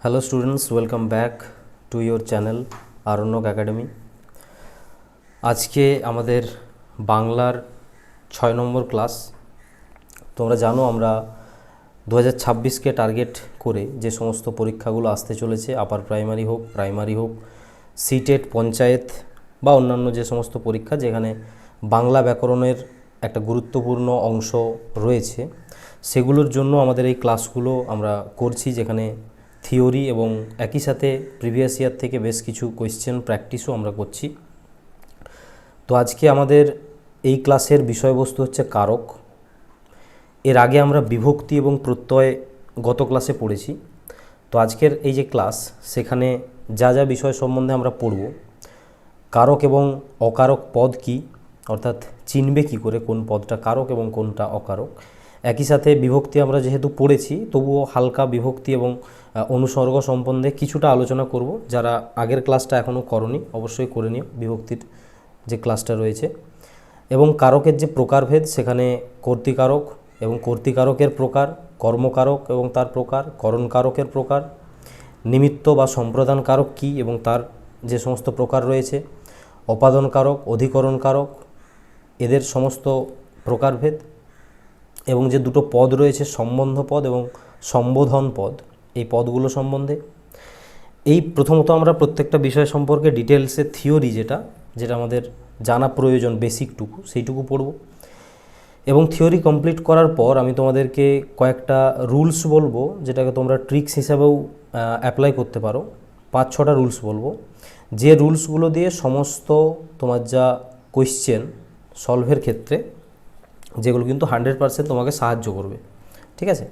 Hello students, welcome back to your channel Aranyak academy. আজকে আমাদের বাংলার 6 নম্বর ক্লাস। তোমরা জানো আমরা 2026কে টার্গেট করে যে সমস্ত পরীক্ষাগুলো আসতে চলেছে, আপার প্রাইমারি হোক, সিটেট, পঞ্চায়েত বা অন্যান্য যে সমস্ত পরীক্ষা যেখানে বাংলা ব্যাকরণের একটা গুরুত্বপূর্ণ অংশ রয়েছে, সেগুলোর জন্য আমাদের এই ক্লাসগুলো আমরা করছি, যেখানে থিওরি এবং একই সাথে প্রিভিয়াস ইয়ার থেকে বেশ কিছু কোয়েশ্চেন প্র্যাকটিসও আমরা করছি। তো আজকে আমাদের এই ক্লাসের বিষয়বস্তু হচ্ছে কারক। এর আগে আমরা বিভক্তি এবং প্রত্যয় গত ক্লাসে পড়েছি। তো আজকের এই যে ক্লাস, সেখানে যা যা বিষয় সম্বন্ধে আমরা পড়ব, কারক এবং অকারক পদ কি, অর্থাৎ চিনবে কি করে কোন পদটা কারক এবং কোনটা অকারক। একই সাথে বিভক্তি আমরা যেহেতু পড়েছি, তবুও হালকা বিভক্তি এবং অনুসর্গ সম্বন্ধে কিছুটা আলোচনা করব। যারা আগের ক্লাসটা এখনও করনি অবশ্যই করে নিও, বিভক্তির যে ক্লাসটা রয়েছে। এবং কারকের যে প্রকারভেদ, সেখানে কর্তৃকারক এবং কর্তৃকারকের প্রকার, কর্মকারক এবং তার প্রকার, করণকারকের প্রকার, নিমিত্ত বা সম্প্রদান কারক কী এবং তার যে সমস্ত প্রকার রয়েছে, অপাদান কারক, অধিকরণ কারক, এদের সমস্ত প্রকারভেদ, এবং যে দুটো পদ রয়েছে সম্বন্ধ পদ এবং সম্বোধন পদ, এই পদগুলো সম্বন্ধে এই প্রথমত আমরা প্রত্যেকটা বিষয় সম্পর্কে ডিটেলসে থিওরি যেটা আমাদের জানা প্রয়োজন, বেসিকটুকু সেইটুকু পড়ব। এবং থিওরি কমপ্লিট করার পর আমি তোমাদেরকে কয়েকটা রুলস বলবো, যেটাকে তোমরা ট্রিক্স হিসাবেও অ্যাপ্লাই করতে পারো। 5-6টা রুলস বলবো, যে রুলসগুলো দিয়ে সমস্ত তোমার যা কোয়েশ্চেন সলভের ক্ষেত্রে, যেগুলো কিন্তু 100% তোমাকে সাহায্য করবে। ঠিক আছে?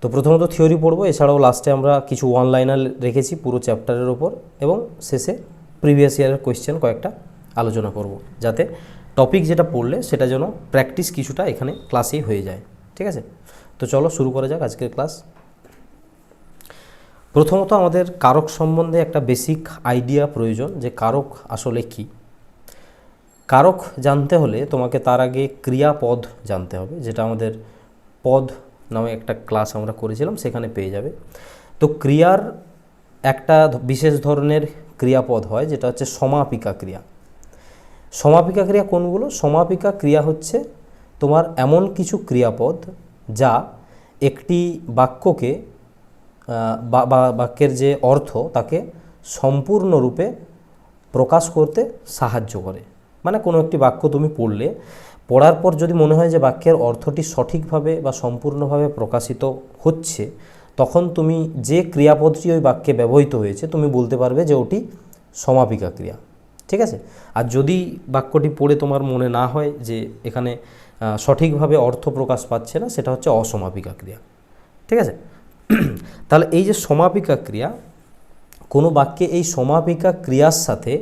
তো প্রথমত থিওরি পড়বো, এছাড়াও লাস্টে আমরা কিছু ওয়ান লাইনার রেখেছি পুরো চ্যাপ্টারের ওপর, এবং শেষে প্রিভিয়াস ইয়ারের কোয়েশ্চেন কয়েকটা আলোচনা করব, যাতে টপিক যেটা পড়লে সেটা যেন প্র্যাকটিস কিছুটা এখানে ক্লাসেই হয়ে যায়। ঠিক আছে? তো চলো শুরু করা যাক আজকের ক্লাস। প্রথমত আমাদের কারক সম্বন্ধে একটা বেসিক আইডিয়া প্রয়োজন, যে কারক আসলে কি। কারক জানতে হলে তোমাকে তার আগে ক্রিয়াপদ জানতে হবে, যেটা আমাদের পদ নামে একটা ক্লাস আমরা করেছিলাম, সেখানে পেয়ে যাবে। তো ক্রিয়ার একটা বিশেষ ধরনের ক্রিয়াপদ হয়, যেটা হচ্ছে সমাপিকা ক্রিয়া। সমাপিকা ক্রিয়া কোনগুলো? সমাপিকা ক্রিয়া হচ্ছে তোমার এমন কিছু ক্রিয়াপদ যা একটি বাক্যকে বা বাক্যের যে অর্থ তাকে সম্পূর্ণরূপে প্রকাশ করতে সাহায্য করে। মানে কোনো একটি বাক্য তুমি পড়ার পর যদি মনে হয় যে বাক্যের অর্থটি সঠিকভাবে বা সম্পূর্ণভাবে প্রকাশিত হচ্ছে, তখন তুমি যে ক্রিয়াপদটি ওই বাক্যে ব্যবহৃত হয়েছে তুমি বলতে পারবে যে ওটি সমাপিকা ক্রিয়া। ঠিক আছে? আর যদি বাক্যটি পড়ে তোমার মনে না হয় যে এখানে সঠিকভাবে অর্থ প্রকাশ পাচ্ছে না, সেটা হচ্ছে অসমাপিকা ক্রিয়া। ঠিক আছে? তাহলে এই যে সমাপিকা ক্রিয়া, কোনো বাক্যে এই সমাপিকা ক্রিয়ার সাথে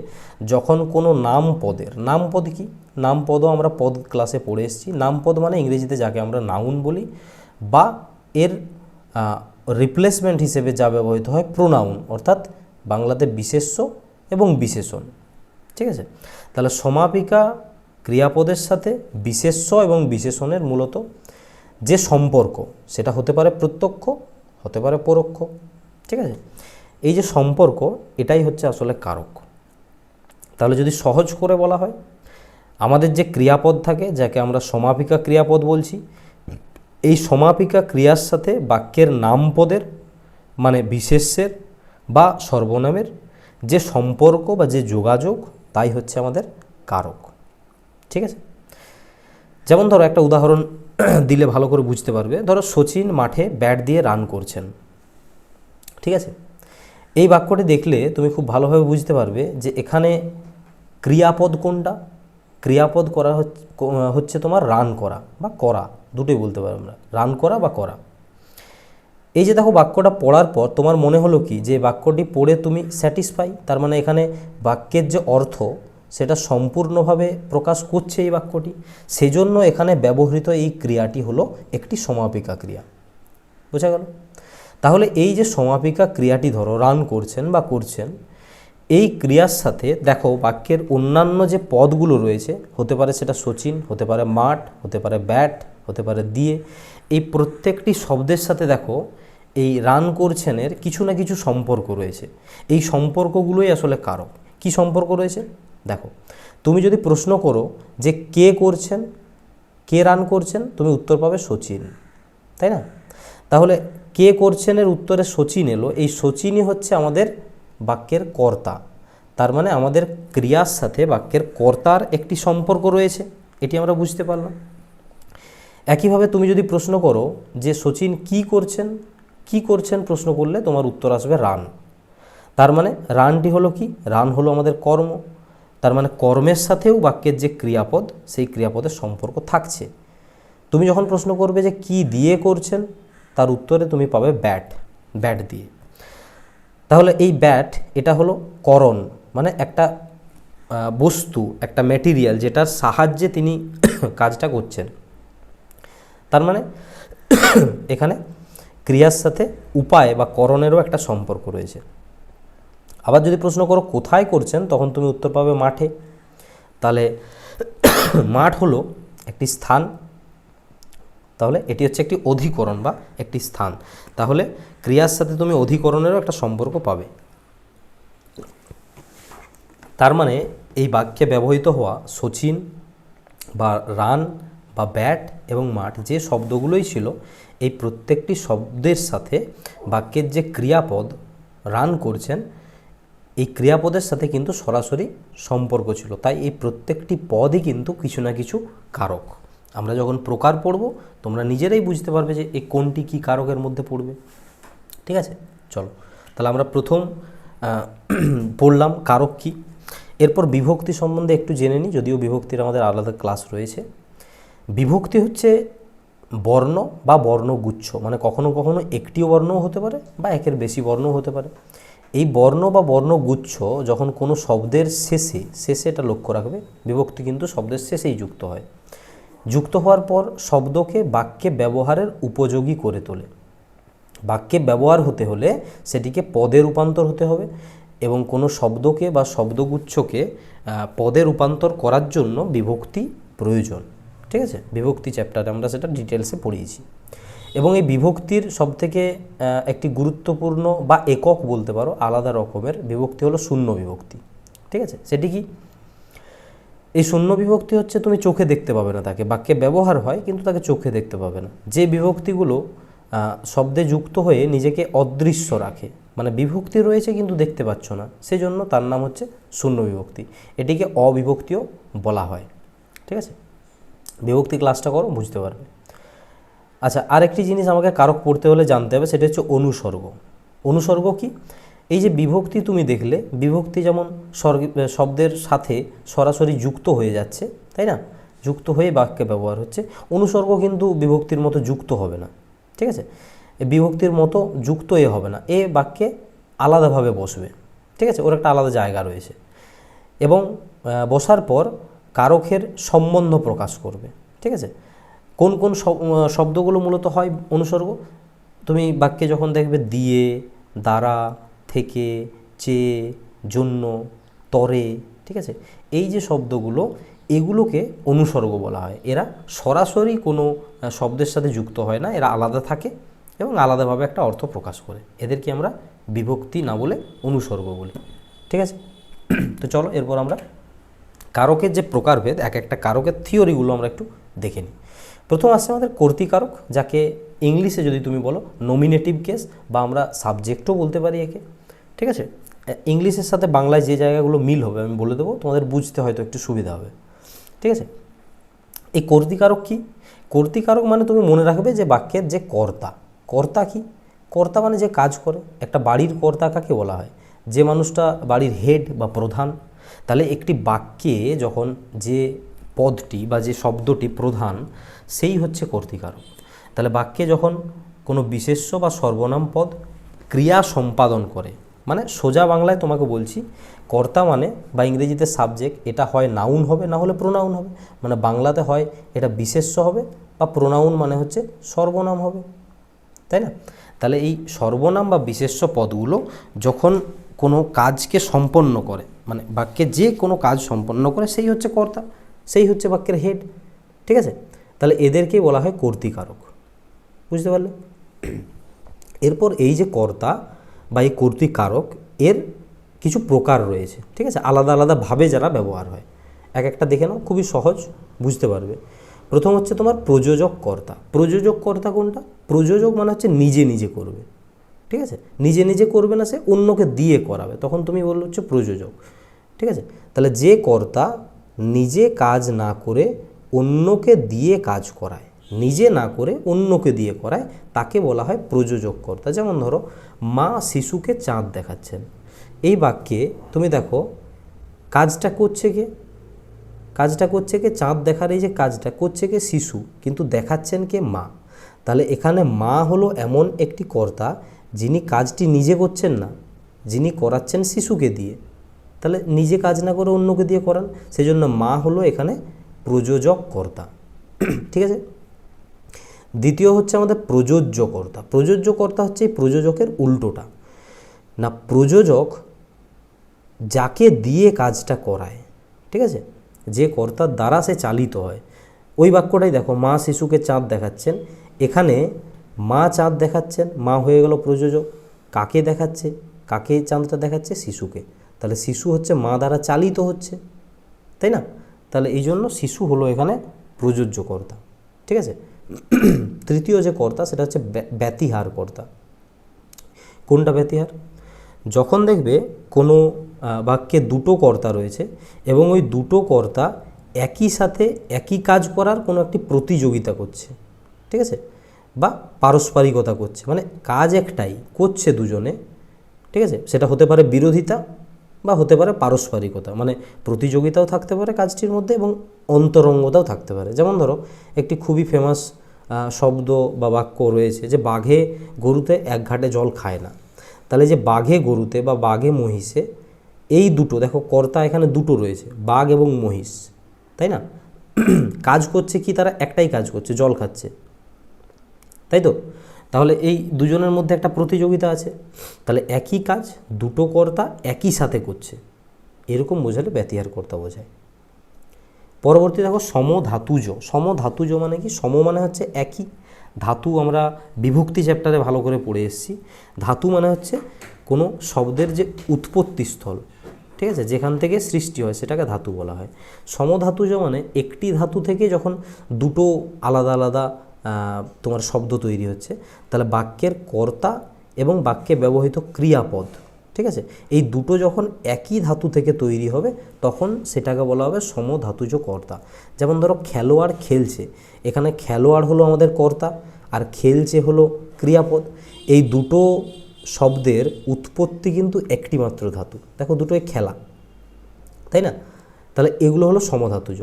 যখন কোনো নামপদ কি, নামপদও আমরা পদ ক্লাসে পড়ে এসেছি। নামপদ মানে ইংরেজিতে যাকে আমরা নাউন বলি, বা এর রিপ্লেসমেন্ট হিসেবে যা ব্যবহৃত হয় প্রোনাউন, অর্থাৎ বাংলাতে বিশেষ্য এবং বিশেষণ। ঠিক আছে? তাহলে সমাপিকা ক্রিয়াপদের সাথে বিশেষ্য এবং বিশেষণের মূলত যে সম্পর্ক, সেটা হতে পারে প্রত্যক্ষ, হতে পারে পরোক্ষ। ঠিক আছে? এই যে সম্পর্ক, এটাই হচ্ছে আসলে কারক। তাহলে যদি সহজ করে বলা হয়, আমাদের যে ক্রিয়াপদ থাকে যাকে আমরা সমাপিকা ক্রিয়াপদ বলছি, এই সমাপিকা ক্রিয়ার সাথে বাক্যের নামপদের মানে বিশেষ্যের বা সর্বনামের যে সম্পর্ক বা যে যোগাযোগ, তাই হচ্ছে আমাদের কারক। ঠিক আছে? যেমন ধরো একটা উদাহরণ দিলে ভালো করে বুঝতে পারবে। ধরো সচিন মাঠে ব্যাট দিয়ে রান করছেন। ঠিক আছে? এই বাক্যটি দেখলে তুমি খুব ভালোভাবে বুঝতে পারবে যে এখানে ক্রিয়াপদ কোনটা। ক্রিয়াপদ করা হচ্ছে তোমার রান করা বা করা, দুটোই বলতে পারি আমরা, রান করা বা করা। এই যে দেখো বাক্যটা পড়ার পর তোমার মনে হলো কি যে বাক্যটি পড়ে তুমি স্যাটিসফাই, তার মানে এখানে বাক্যের যে অর্থ সেটা সম্পূর্ণভাবে প্রকাশ করছে এই বাক্যটি, সেজন্য এখানে ব্যবহৃত এই ক্রিয়াটি হলো একটি সমাপিকা ক্রিয়া। বোঝা গেল? তাহলে এই যে সমাপিকা ক্রিয়াটি ধরো রান করছেন বা করছেন, এই ক্রিয়ার সাথে দেখো বাক্যের অন্যান্য যে পদগুলো রয়েছে, হতে পারে সেটা সচিন, হতে পারে মাঠ, হতে পারে ব্যাট, হতে পারে দিয়ে, এই প্রত্যেকটি শব্দের সাথে দেখো এই রান করছেনের কিছু না কিছু সম্পর্ক রয়েছে। এই সম্পর্কগুলোই আসলে কারক। কি সম্পর্ক রয়েছে দেখো, তুমি যদি প্রশ্ন করো যে কে করছেন, কে রান করছেন, তুমি উত্তর পাবে সচিন, তাই না? তাহলে কে করছেনের উত্তরে সচিন এলো, এই সচিনই হচ্ছে আমাদের বাক্যের কর্তা। তার মানে আমাদের ক্রিয়ার সাথে বাক্যের কর্তার একটি সম্পর্ক রয়েছে, এটি আমরা বুঝতে পারলাম। একইভাবে তুমি যদি প্রশ্ন করো যে সচিন কি করছেন, কি করছেন প্রশ্ন করলে তোমার উত্তর আসবে রান। তার মানে রানটি হলো কি, রান হলো আমাদের কর্ম। তার মানে কর্মের সাথেও বাক্যের যে ক্রিয়াপদ, সেই ক্রিয়াপদের সম্পর্ক থাকছে। তুমি যখন প্রশ্ন করবে যে কি দিয়ে করছেন, তার উত্তরে তুমি পাবে ব্যাট, ব্যাট দিয়ে। তাহলে এই ব্যাট এটা হলো করণ, মানে একটা বস্তু, একটা ম্যাটেরিয়াল যেটার সাহায্যে তিনি কাজটা করছেন। তার মানে এখানে ক্রিয়ার সাথে উপায় বা করণেরও একটা সম্পর্ক রয়েছে। আবার যদি প্রশ্ন করো কোথায় করছেন, তখন তুমি উত্তর পাবে মাঠে। তাহলে মাঠ হলো একটি স্থান, তাহলে এটি হচ্ছে একটি অধিকরণ বা একটি স্থান। তাহলে ক্রিয়ার সাথে তুমি অধিকরণেরও একটা সম্পর্ক পাবে। তার মানে এই বাক্যে ব্যবহৃত হওয়া সচিন বা রান বা ব্যাট এবং মাঠ, যে শব্দগুলোই ছিল, এই প্রত্যেকটি শব্দের সাথে বাক্যের যে ক্রিয়াপদ রান করছেন, এই ক্রিয়াপদের সাথে কিন্তু সরাসরি সম্পর্ক ছিল। তাই এই প্রত্যেকটি পদই কিন্তু কিছু না কিছু কারক। আমরা যখন প্রকার পড়ব, তোমরা নিজেরাই বুঝতে পারবে যে এই কোনটি কী কারকের মধ্যে পড়বে। ঠিক আছে, চলো তাহলে আমরা প্রথম পড়লাম কারক কী। এরপর বিভক্তি সম্বন্ধে একটু জেনে নিই, যদিও বিভক্তির আমাদের আলাদা ক্লাস রয়েছে। বিভক্তি হচ্ছে বর্ণ বা বর্ণগুচ্ছ, মানে কখনো কখনো একটিও বর্ণও হতে পারে বা একের বেশি বর্ণও হতে পারে। এই বর্ণ বা বর্ণগুচ্ছ যখন কোনো শব্দের শেষে এটা লক্ষ্য রাখবে, বিভক্তি কিন্তু শব্দের শেষেই যুক্ত হয়। যুক্ত হওয়ার পর শব্দকে বাক্যে ব্যবহারের উপযোগী করে তোলে। বাক্যে ব্যবহার হতে হলে সেটিকে পদে রূপান্তর হতে হবে, এবং কোনো শব্দকে বা শব্দগুচ্ছকে পদে রূপান্তর করার জন্য বিভক্তি প্রয়োজন। ঠিক আছে, বিভক্তি চ্যাপ্টারে আমরা সেটা ডিটেলসে পড়িয়েছি। এবং এই বিভক্তির সবথেকে একটি গুরুত্বপূর্ণ বা একক বলতে পারো আলাদা রকমের বিভক্তি হলো শূন্য বিভক্তি। ঠিক আছে, সেটি কি? এই শূন্য বিভক্তি হচ্ছে তুমি চোখে দেখতে পাবে না তাকে, বাক্যে ব্যবহার হয় কিন্তু তাকে চোখে দেখতে পাবে না। যে বিভক্তিগুলো শব্দে যুক্ত হয়ে নিজেকে অদৃশ্য রাখে, মানে বিভক্তি রয়েছে কিন্তু দেখতে পাচ্ছ না, সেজন্য তার নাম হচ্ছে শূন্য বিভক্তি। এটিকে অবিভক্তিও বলা হয়। ঠিক আছে, বিভক্তি ক্লাসটা করো, বুঝতে পারবে। আচ্ছা, আরেকটি জিনিস আমাকে কারক পড়তে হলে জানতে হবে, সেটা হচ্ছে অনুসর্গ। অনুসর্গ কি? এই যে বিভক্তি তুমি দেখলে, বিভক্তি যেমন শব্দের সাথে সরাসরি যুক্ত হয়ে যাচ্ছে, তাই না? যুক্ত হয়ে বাক্যে ব্যবহার হচ্ছে। অনুসর্গ কিন্তু বিভক্তির মতো যুক্ত হবে না। ঠিক আছে, বিভক্তির মতো যুক্ত হবে না, এ বাক্যে আলাদাভাবে বসবে। ঠিক আছে, ওর একটা আলাদা জায়গা রয়েছে, এবং বসার পর কারকের সম্বন্ধ প্রকাশ করবে। ঠিক আছে, কোন কোন শব্দগুলো মূলত হয় অনুসর্গ? তুমি বাক্যে যখন দেখবে দিয়ে, দ্বারা, থেকে, চেয়ে, জন্য, তরে, ঠিক আছে, এই যে শব্দগুলো, এগুলোকে অনুসর্গ বলা হয়। এরা সরাসরি কোনো শব্দের সাথে যুক্ত হয় না, এরা আলাদা থাকে এবং আলাদাভাবে একটা অর্থ প্রকাশ করে। এদেরকে আমরা বিভক্তি না বলে অনুসর্গ বলি। ঠিক আছে, তো চলো এরপর আমরা কারকের যে প্রকারভেদ, এক একটা কারকের থিওরিগুলো আমরা একটু দেখে নিই। প্রথম আসছে আমাদের কর্তৃকারক, যাকে ইংলিশে যদি তুমি বলো নমিনেটিভ কেস, বা আমরা সাবজেক্টও বলতে পারি একে। ঠিক আছে, ইংলিশের সাথে বাংলায় যে জায়গাগুলো মিল হবে আমি বলে দেবো, তোমাদের বুঝতে হয়তো একটু সুবিধা হবে। ঠিক আছে, এই কর্তৃকারক কি? কর্তৃকারক মানে তুমি মনে রাখবে যে বাক্যের যে কর্তা। কর্তা কি? কর্তা মানে যে কাজ করে। একটা বাড়ির কর্তা কাকে বলা হয়? যে মানুষটা বাড়ির হেড বা প্রধান। তাহলে একটি বাক্যে যখন যে পদটি বা যে শব্দটি প্রধান, সেই হচ্ছে কর্তৃকারক। তাহলে বাক্যে যখন কোনো বিশেষ্য বা সর্বনাম পদ ক্রিয়া সম্পাদন করে, মানে সোজা বাংলায় তোমাকে বলছি, কর্তা মানে বা ইংরেজিতে সাবজেক্ট, এটা হয় নাউন হবে, না হলে প্রোনাউন হবে। মানে বাংলাতে হয় এটা বিশেষ্য হবে, বা প্রোনাউন মানে হচ্ছে সর্বনাম হবে, তাই না? তাহলে এই সর্বনাম বা বিশেষ্য পদগুলো যখন কোনো কাজকে সম্পন্ন করে, মানে বাক্যে যে কোনো কাজ সম্পন্ন করে, সেই হচ্ছে কর্তা, সেই হচ্ছে বাক্যের হেড। ঠিক আছে, তাহলে এদেরকেই বলা হয় কর্তৃকারক। বুঝতে পারলে? এরপর এই যে কর্তা বা এই কর্তৃকারক এর কিছু প্রকার রয়েছে, ঠিক আছে, আলাদা আলাদাভাবে যারা ব্যবহার হয়। এক একটা দেখে নাও, খুবই সহজ, বুঝতে পারবে। প্রথম হচ্ছে তোমার প্রযোজক কর্তা। প্রযোজক কর্তা কোনটা? প্রযোজক মানে হচ্ছে নিজে নিজে করবে, ঠিক আছে, নিজে নিজে করবে না, সে অন্যকে দিয়ে করাবে, তখন তুমি বললে হচ্ছে প্রযোজক, ঠিক আছে। তাহলে যে কর্তা নিজে কাজ না করে অন্যকে দিয়ে কাজ করায়, নিজে না করে অন্যকে দিয়ে করায়, তাকে বলা হয় প্রযোজক কর্তা। যেমন ধরো, মা শিশুকে চাঁদ দেখাচ্ছেন, এই বাক্যে তুমি দেখো কাজটা করছে কে? কাজটা করছে কে? চাঁদ দেখার এই যে কাজটা করছে কে? শিশু, কিন্তু দেখাচ্ছেন কে? মা। তাহলে এখানে মা হলো এমন একটি কর্তা যিনি কাজটি নিজে করছেন না, যিনি করাচ্ছেন শিশুকে দিয়ে। তাহলে নিজে কাজ না করে অন্যকে দিয়ে করান, সেজন্য মা হলো এখানে প্রযোজক কর্তা, ঠিক আছে। দ্বিতীয় হচ্ছে আমাদের প্রযোজ্য কর্তা। প্রযোজ্য কর্তা হচ্ছে এই প্রযোজকের উল্টোটা। না, প্রযোজক যাকে দিয়ে কাজটা করায়, ঠিক আছে, যে কর্তার দ্বারা সে চালিত হয়। ওই বাক্যটাই দেখো, মা শিশুকে চাঁদ দেখাচ্ছেন, এখানে মা চাঁদ দেখাচ্ছেন, মা হয়ে গেল প্রযোজক। কাকে দেখাচ্ছে? কাকে চাঁদটা দেখাচ্ছে? শিশুকে। তাহলে শিশু হচ্ছে মা দ্বারা চালিত হচ্ছে, তাই না? তাহলে এই জন্য শিশু হলো এখানে প্রযোজ্য কর্তা, ঠিক আছে। তৃতীয় যে কর্তা সেটা হচ্ছে ব্যতিহার কর্তা। কোনটা ব্যতিহার? যখন দেখবে কোনো বাক্যে দুটো কর্তা রয়েছে এবং ওই দুটো কর্তা একই সাথে একই কাজ করার কোনো একটি প্রতিযোগিতা করছে, ঠিক আছে, বা পারস্পরিকতা করছে, মানে কাজ একটাই করছে দুজনে, ঠিক আছে, সেটা হতে পারে বিরোধিতা বা হতে পারে পারস্পরিকতা, মানে প্রতিযোগিতাও থাকতে পারে কাজটির মধ্যে এবং অন্তরঙ্গতাও থাকতে পারে। যেমন ধরো, একটি খুবই ফেমাস শব্দ বা বাক্য রয়েছে যে বাঘে গরুতে এক ঘাটে জল খায় না। তাহলে যে বাঘে গরুতে বা বাঘে মহিষে, এই দুটো দেখো কর্তা এখানে দুটো রয়েছে, বাঘ এবং মহিষ, তাই না? কাজ করছে কি? তারা একটাই কাজ করছে, জল খাচ্ছে, তাই তো? তাহলে এই দুজনের মধ্যে একটা প্রতিযোগিতা আছে। তাহলে একই কাজ দুটো কর্তা একই সাথে করছে, এরকম বোঝালে ব্যতিহার কর্তা বোঝায়। পরবর্তী দেখো সমধাতুজ। সমধাতুজ মানে কি? সম মানে হচ্ছে একই, ধাতু আমরা বিভক্তি চ্যাপ্টারে ভালো করে পড়ে এসেছি। ধাতু মানে হচ্ছে কোনো শব্দের যে উৎপত্তি স্থল, ঠিক আছে, যেখান থেকে সৃষ্টি হয় সেটাকে ধাতু বলা হয়। সমধাতুজ মানে একটি ধাতু থেকে যখন দুটো আলাদা আলাদা তোমার শব্দ তৈরি হচ্ছে, তাহলে বাক্যের কর্তা এবং বাক্যে ব্যবহৃত ক্রিয়াপদ, ঠিক আছে, এই দুটো যখন একই ধাতু থেকে তৈরি হবে তখন সেটাকে বলা হবে সমধাতুজ কর্তা। যেমন ধরো, খেলোয়াড় খেলছে, এখানে খেলোয়াড় হলো আমাদের কর্তা আর খেলছে হলো ক্রিয়াপদ। এই দুটো শব্দের উৎপত্তি কিন্তু একটি মাত্র ধাতু, দেখো দুটোই খেলা, তাই না? তাহলে এগুলো হলো সমধাতুজ।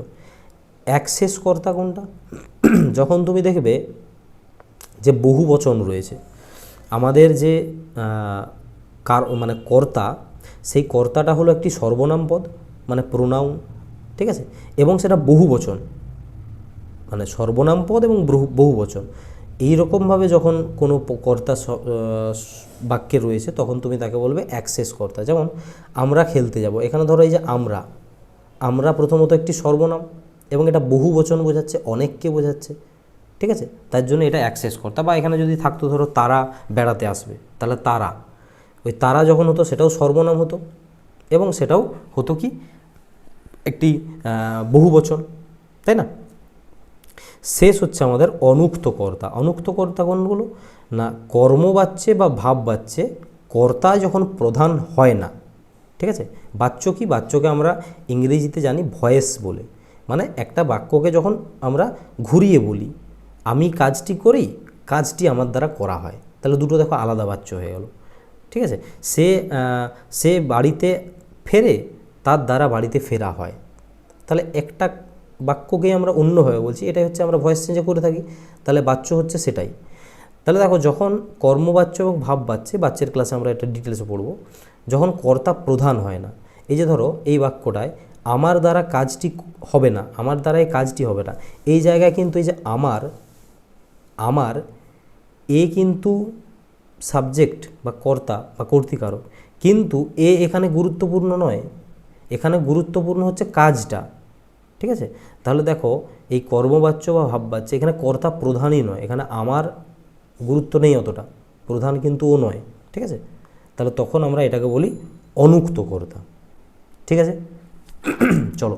অ্যাক্সেস কর্তা কোনটা? যখন তুমি দেখবে যে বহু বচন রয়েছে, আমাদের যে মানে কর্তা, সেই কর্তাটা হলো একটি সর্বনাম পদ, মানে প্রোনাউন, ঠিক আছে, এবং সেটা বহু বচন, মানে সর্বনাম পদ এবং বহু বচন। এইরকমভাবে যখন কোনো কর্তা বাক্যে রয়েছে তখন তুমি তাকে বলবে অ্যাক্সেস কর্তা। যেমন আমরা খেলতে যাব, এখানে ধরো এই যে আমরা, আমরা প্রথমত একটি সর্বনাম এবং এটা বহু বচন বোঝাচ্ছে, অনেককে বোঝাচ্ছে, ঠিক আছে, তার জন্য এটা অ্যাক্সেস কর্তা। বা এখানে যদি থাকতো ধরো তারা বেড়াতে আসবে, তাহলে তারা, ওই তারা যখন হতো সেটাও সর্বনাম হতো এবং সেটাও হতো কি একটি বহু বচন, তাই না? শেষ হচ্ছে আমাদের অনুক্ত কর্তা। অনুক্ত কর্তা কোনগুলো? না, কর্মবাচ্যে বা ভাববাচ্যে কর্তা যখন প্রধান হয় না, ঠিক আছে। বাচ্য কি? বাচ্যকে আমরা ইংরেজিতে জানি ভয়েস বলে, মানে একটা বাক্যকে যখন আমরা ঘুরিয়ে বলি, আমি কাজটি করি, কাজটি আমার দ্বারা করা হয়, তাহলে দুটো দেখো আলাদা বাচ্য হয়ে গেল, ঠিক আছে। সে বাড়িতে ফেরে, তার দ্বারা বাড়িতে ফেরা হয়, তাহলে একটা বাক্যকেই আমরা অন্যভাবে বলছি, এটাই হচ্ছে আমরা ভয়েস চেঞ্জে করে থাকি, তাহলে বাচ্য হচ্ছে সেটাই। তাহলে দেখো, যখন কর্মবাচ্য এবং ভাববাচ্যে, বাচ্যের ক্লাসে আমরা এটা ডিটেলসে পড়বো, যখন কর্তা প্রধান হয় না, এই যে ধরো এই বাক্যটায় আমার দ্বারা কাজটি হবে না, আমার দ্বারা এই কাজটি হবে না, এই জায়গায় কিন্তু এই যে আমার এ কিন্তু সাবজেক্ট বা কর্তা বা কর্তৃকারক, কিন্তু এ এখানে গুরুত্বপূর্ণ নয়, এখানে গুরুত্বপূর্ণ হচ্ছে কাজটা, ঠিক আছে। তাহলে দেখো, এই কর্মবাচ্য বা ভাববাচ্য, এখানে কর্তা প্রধানই নয়, এখানে আমার গুরুত্ব নেই অতটা, প্রধান কিন্তু ও নয়, ঠিক আছে? তাহলে তখন আমরা এটাকে বলি অনুক্ত কর্তা, ঠিক আছে? চলো,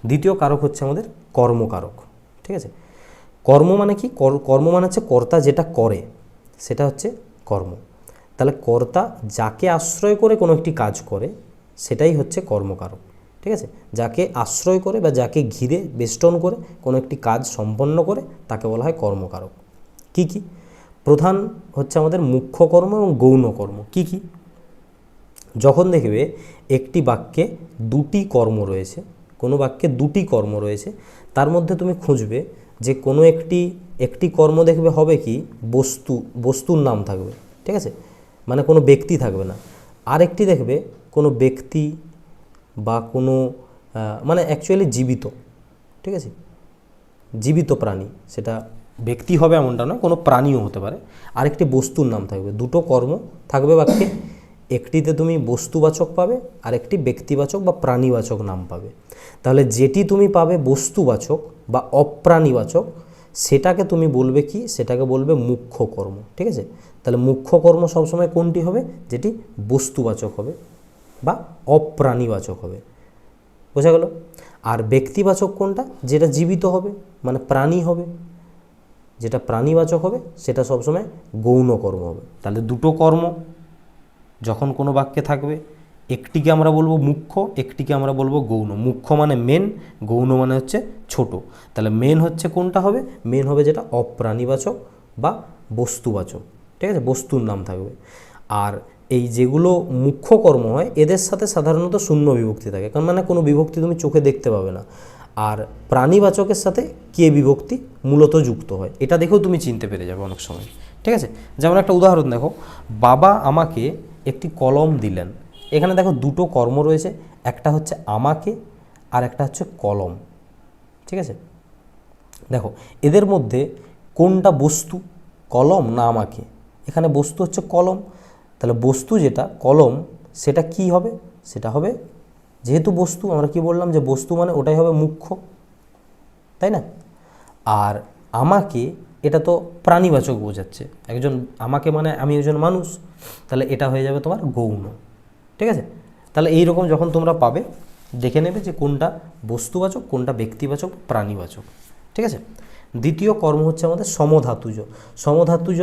দ্বিতীয় কারক হচ্ছে আমাদের কর্মকারক, ঠিক আছে? কর্ম মানে কি? কর্ম মানে হচ্ছে কর্তা যেটা করে সেটা হচ্ছে কর্ম। তাহলে কর্তা যাকে আশ্রয় করে কোনো একটি কাজ করে সেটাই হচ্ছে কর্মকারক, ঠিক আছে? যাকে আশ্রয় করে বা যাকে ঘিরে বেষ্টন করে কোনো একটি কাজ সম্পন্ন করে তাকে বলা হয় কর্মকারক। কি কি? প্রধান হচ্ছে আমাদের মুখ্য কর্ম এবং গৌণ কর্ম। কি কি? যখন দেখবে একটি বাক্যে দুটি কর্ম রয়েছে, কোনো বাক্যে দুটি কর্ম রয়েছে, তার মধ্যে তুমি খুঁজবে যে কোনো একটি কর্ম দেখবে হবে কি বস্তুর নাম থাকবে, ঠিক আছে? মানে কোনো ব্যক্তি থাকবে না। আরেকটি দেখবে কোনো ব্যক্তি বা কোনো মানে অ্যাকচুয়ালি জীবিত, ঠিক আছে? জীবিত প্রাণী, সেটা ব্যক্তি হবে এমনটা নয়, কোনো প্রাণীও হতে পারে। আরেকটি বস্তুর নাম থাকবে। দুটো কর্ম থাকবে বাক্যে, একটিতে তুমি বস্তুবাচক পাবে আর একটি ব্যক্তিবাচক বা প্রাণীবাচক নাম পাবে। তাহলে যেটি তুমি পাবে বস্তুবাচক বা অপ্রাণীবাচক সেটাকে তুমি বলবে কি? সেটাকে বলবে মুখ্য কর্ম, ঠিক আছে? তাহলে মুখ্য কর্ম সবসময় কোনটি হবে? যেটি বস্তুবাচক হবে বা অপ্রাণীবাচক হবে, বোঝা গেল? আর ব্যক্তিবাচক কোনটা? যেটা জীবিত হবে, মানে প্রাণী হবে। যেটা প্রাণীবাচক হবে সেটা সবসময় গৌণ কর্ম হবে। তাহলে দুটো কর্ম যখন কোনো বাক্যে থাকবে, একটিকে আমরা বলবো মুখ্য, একটিকে আমরা বলবো গৌণ। মুখ্য মানে মেন, গৌণ মানে হচ্ছে ছোট। তাহলে মেন হচ্ছে কোনটা হবে? মেন হবে যেটা অপ্রাণীবাচক বা বস্তুবাচক, ঠিক আছে? বস্তুর নাম থাকবে। আর এই যেগুলো মুখ্য কর্ম হয় এদের সাথে সাধারণত শূন্য বিভক্তি থাকে, কারণ মানে কোনো বিভক্তি তুমি চোখে দেখতে পাবে না। আর প্রাণীবাচকের সাথে কে বিভক্তি মূলত যুক্ত হয়, এটা দেখেও তুমি চিনতে পেরে যাবে অনেক সময়, ঠিক আছে? যেমন একটা উদাহরণ দেখো, বাবা আমাকে একটি কলম দিলেন। এখানে দেখো দুটো কর্ম রয়েছে, একটা হচ্ছে আমাকে আর একটা হচ্ছে কলম, ঠিক আছে? দেখো এদের মধ্যে কোনটা বস্তু, কলম না আমাকে? এখানে বস্তু হচ্ছে কলম। তাহলে বস্তু যেটা কলম সেটা কি হবে? সেটা হবে, যেহেতু বস্তু, আমরা কি বললাম যে বস্তু মানে ওটাই হবে মুখ্য, তাই না? আর আমাকে এটা তো প্রাণীবাচক বোঝাচ্ছে, একজন আমাকে মানে আমি একজন মানুষ, তাহলে এটা হয়ে যাবে তোমার গৌণ, ঠিক আছে? তাহলে এই রকম যখন তোমরা পাবে দেখে নেবে যে কোনটা বস্তুবাচক, কোনটা ব্যক্তিবাচক, প্রাণীবাচক, ঠিক আছে? দ্বিতীয় কর্ম হচ্ছে আমাদের সমধাতুজ। সমধাতুজ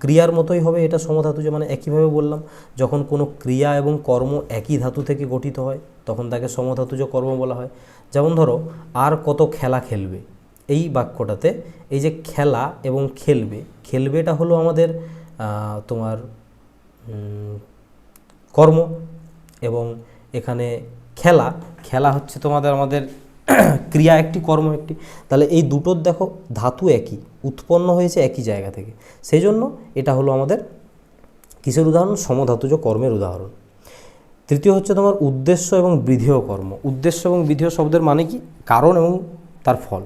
ক্রিয়ার মতোই হবে এটা। সমধাতুজ মানে একইভাবে বললাম, যখন কোনো ক্রিয়া এবং কর্ম একই ধাতু থেকে গঠিত হয় তখন তাকে সমধাতুজ কর্ম বলা হয়। যেমন ধরো, আর কত খেলা খেলবে, এই বাক্যটাতে এই যে খেলা এবং খেলবে, খেলবেটা হলো আমাদের তোমার কর্ম, এবং এখানে খেলা, খেলা হচ্ছে তোমাদের আমাদের ক্রিয়া একটি, কর্ম একটি। তাহলে এই দুটোর দেখো ধাতু একই, উৎপন্ন হয়েছে একই জায়গা থেকে, সেই জন্য এটা হলো আমাদের কিসের উদাহরণ? সমধাতুজ কর্মের উদাহরণ। তৃতীয় হচ্ছে তোমার উদ্দেশ্য এবং বিধেয় কর্ম। উদ্দেশ্য এবং বিধেয় শব্দের মানে কি? কারণ এবং তার ফল,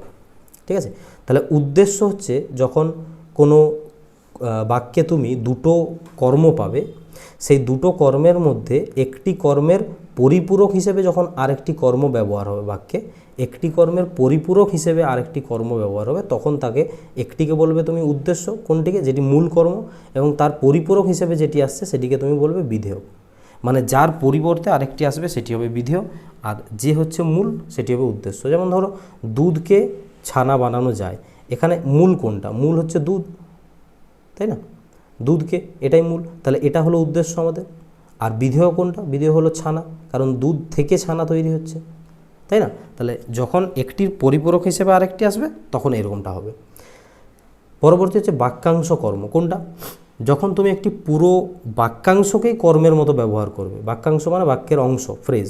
ঠিক আছে? তাহলে উদ্দেশ্য হচ্ছে যখন কোনো বাক্যে তুমি দুটো কর্ম পাবে, সেই দুটো কর্মের মধ্যে একটি কর্মের পরিপূরক হিসেবে যখন আরেকটি কর্ম ব্যবহার হবে বাক্যে, একটি কর্মের পরিপূরক হিসেবে আরেকটি কর্ম ব্যবহার হবে, তখন তাকে একটিকে বলবে তুমি উদ্দেশ্য, কোনটিকে? যেটি মূল কর্ম, এবং তার পরিপূরক হিসেবে যেটি আসছে সেটিকে তুমি বলবে বিধেয়। মানে যার পরিবর্তে আরেকটি আসবে সেটি হবে বিধেয়, আর যে হচ্ছে মূল সেটি হবে উদ্দেশ্য। যেমন ধরো, দুধকে ছানা বানানো যায়, এখানে মূল কোনটা? মূল হচ্ছে দুধ, তাই না? দুধকে, এটাই মূল, তাহলে এটা হলো উদ্দেশ্য আমাদের। আর বিধেয় কোনটা? বিধেয় হলো ছানা, কারণ দুধ থেকে ছানা তৈরি হচ্ছে, তাই না? তাহলে যখন একটির পরিপূরক হিসেবে আরেকটি আসবে তখন এরকমটা হবে। পরবর্তী হচ্ছে বাক্যাংশ কর্ম। কোনটা? যখন তুমি একটি পুরো বাক্যাংশকেই কর্মের মতো ব্যবহার করবে। বাক্যাংশ মানে বাক্যের অংশ, ফ্রেজ।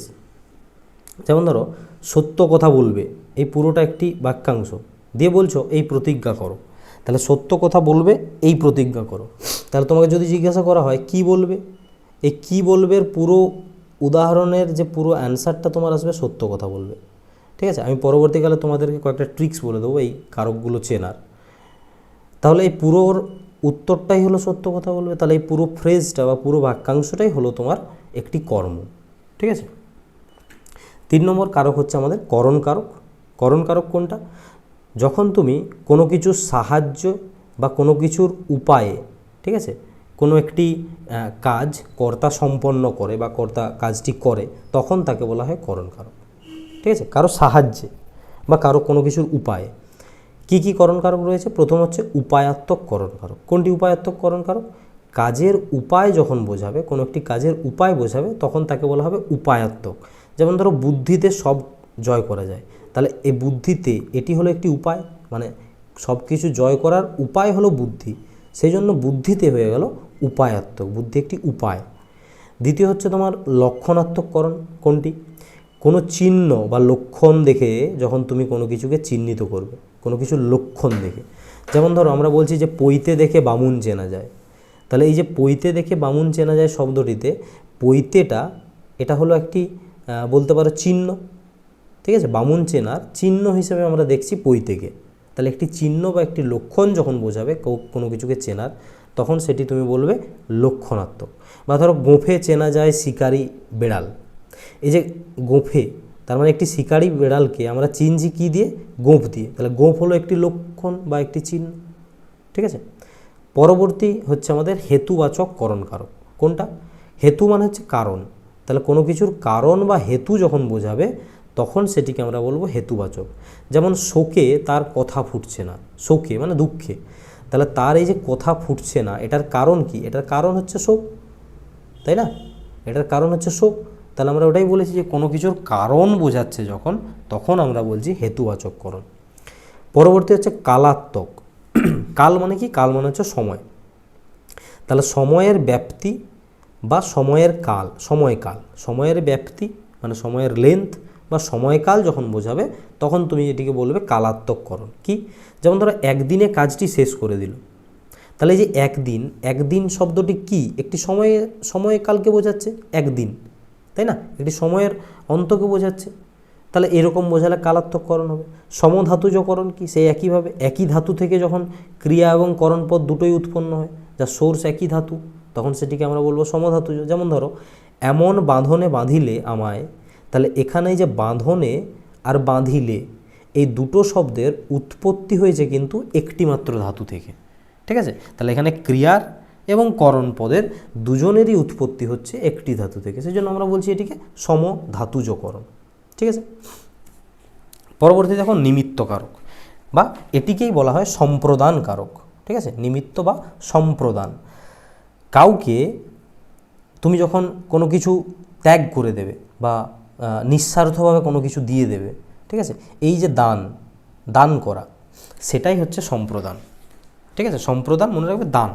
যেমন ধরো, সত্য কথা বলবে, এই পুরোটা একটি বাক্যাংশ, দিয়ে বলছো এই প্রতিজ্ঞা করো, তাহলে সত্য কথা বলবে এই প্রতিজ্ঞা করো। তাহলে তোমাকে যদি জিজ্ঞাসা করা হয় কি বলবে, এই কি বলবের পুরো উদাহরণের যে পুরো অ্যান্সারটা তোমার আসবে সত্য কথা বলবে, ঠিক আছে? আমি পরবর্তীকালে তোমাদেরকে কয়েকটা ট্রিক্স বলে দেবো এই কারকগুলো চেনার। তাহলে এই পুরোর উত্তরটাই হলো সত্য কথা বলবে, তাহলে এই পুরো ফ্রেজটা বা পুরো বাক্যাংশটাই হলো তোমার একটি কর্ম, ঠিক আছে? 3 নম্বর কারক হচ্ছে আমাদের করণ কারক। করণ কারক কোনটা? যখন তুমি কোনো কিছুর সাহায্য বা কোনো কিছুর উপায়ে, ঠিক আছে, কোনো একটি কাজ কর্তা সম্পন্ন করে বা কর্তা কাজটি করে, তখন তাকে বলা হয় করণ কারক। ঠিক আছে, কারো সাহায্যে বা কারো কোনো কিছুর উপায়ে। কি কি করণ কারক রয়েছে? প্রথম হচ্ছে উপায়াত্মক করণ কারক। কোনটি উপায়াত্মক করণ কারক? কাজের উপায় যখন বোঝাবে, কোনো একটি কাজের উপায় বোঝাবে, তখন তাকে বলা হবে উপায়াত্মক। যেমন ধরো বুদ্ধিতে সব জয় করা যায়, তাহলে এই বুদ্ধিতে এটি হলো একটি উপায়, মানে সব কিছু জয় করার উপায় হলো বুদ্ধি, সেই জন্য বুদ্ধিতে হয়ে গেল উপায়াত্মক, বুদ্ধি একটি উপায়। দ্বিতীয় হচ্ছে তোমার লক্ষণাত্মক করণ। কোনটি? কোনো চিহ্ন বা লক্ষণ দেখে যখন তুমি কোনো কিছুকে চিহ্নিত করবে, কোনো কিছুর লক্ষণ দেখে। যেমন ধরো আমরা বলছি যে পৈতে দেখে বামুন চেনা যায়, তাহলে এই যে পৈতে দেখে বামুন চেনা যায় শব্দটিতে পৈতেটা, এটা হলো একটি বলতে পারো চিহ্ন। ঠিক আছে, বামুন চেনার চিহ্ন হিসেবে আমরা দেখছি পৈতেকে। তাহলে একটি চিহ্ন বা একটি লক্ষণ যখন বোঝাবে কোনো কিছুকে চেনার, তখন সেটি তুমি বলবে লক্ষণাত্মক। বা ধরো গোঁফে চেনা যায় শিকারি বেড়াল। এই যে গোঁফে, তার মানে একটি শিকারি বেড়ালকে আমরা চিনছি কী দিয়ে? গোঁফ দিয়ে। তাহলে গোঁফ হলো একটি লক্ষণ বা একটি চিহ্ন। ঠিক আছে, পরবর্তী হচ্ছে আমাদের হেতুবাচক করণ কারক। কোনটা? হেতু মানে হচ্ছে কারণ, তাহলে কোনো কিছুর কারণ বা হেতু যখন বোঝাবে, তখন সেটিকে আমরা বলবো হেতুবাচক। যেমন শোকে তার কথা ফুটছে না, শোকে মানে দুঃখে, তাহলে তার এই যে কথা ফুটছে না, এটার কারণ কি? এটার কারণ হচ্ছে শোক, তাই না? এটার কারণ হচ্ছে শোক। তাহলে আমরা ওটাই বলেছি যে কোনো কিছুর কারণ বোঝাচ্ছে যখন, তখন আমরা বলছি হেতুবাচক করণ। পরবর্তী হচ্ছে কালাত্মক। কাল মানে কি? কাল মানে হচ্ছে সময়। তাহলে সময়ের ব্যাপ্তি বা সময়ের কাল, সময়কাল, সময়ের ব্যাপ্তি মানে সময়ের লেন্থ বা সময়কাল যখন বোঝাবে, তখন তুমি এটিকে বলবে কালাত্মক করণ। কি? যেমন ধরো একদিনে কাজটি শেষ করে দিল, তাহলে এই যে একদিন, একদিন শব্দটি কি? একটি সময়কালকে বোঝাচ্ছে, একদিন, তাই না? একটি সময়ের অন্তকে বোঝাচ্ছে, তাহলে এরকম বোঝালে কালাত্মককরণ হবে। সমধাতুজকরণ কি? সেই একইভাবে একই ধাতু থেকে যখন ক্রিয়া এবং করণপদ দুটোই উৎপন্ন হয়, যার সোর্স একই ধাতু, তখন সেটিকে আমরা বলবো সমধাতুজ। যেমন ধরো এমন বাঁধনে বাঁধিলে আমায়, তাহলে এখানে যে বাঁধনে আর বাঁধিলে এই দুটো শব্দের উৎপত্তি হয়েছে কিন্তু একটি মাত্র ধাতু থেকে। ঠিক আছে, তাহলে এখানে ক্রিয়ার এবং করণ পদের দুজনেরই উৎপত্তি হচ্ছে একটি ধাতু থেকে, সেই জন্য আমরা বলছি এটিকে সমধাতুজকরণ। ঠিক আছে, পরবর্তী দেখো নিমিত্ত কারক, বা এটিকেই বলা হয় সম্প্রদান কারক। ঠিক আছে, নিমিত্ত বা সম্প্রদান। কাউকে তুমি যখন কোনো কিছু ত্যাগ করে দেবে বা নিঃস্বার্থভাবে কোনো কিছু দিয়ে দেবে, ঠিক আছে, এই যে দান, দান করা, সেটাই হচ্ছে সম্প্রদান। ঠিক আছে, সম্প্রদান মনে রাখবে, দান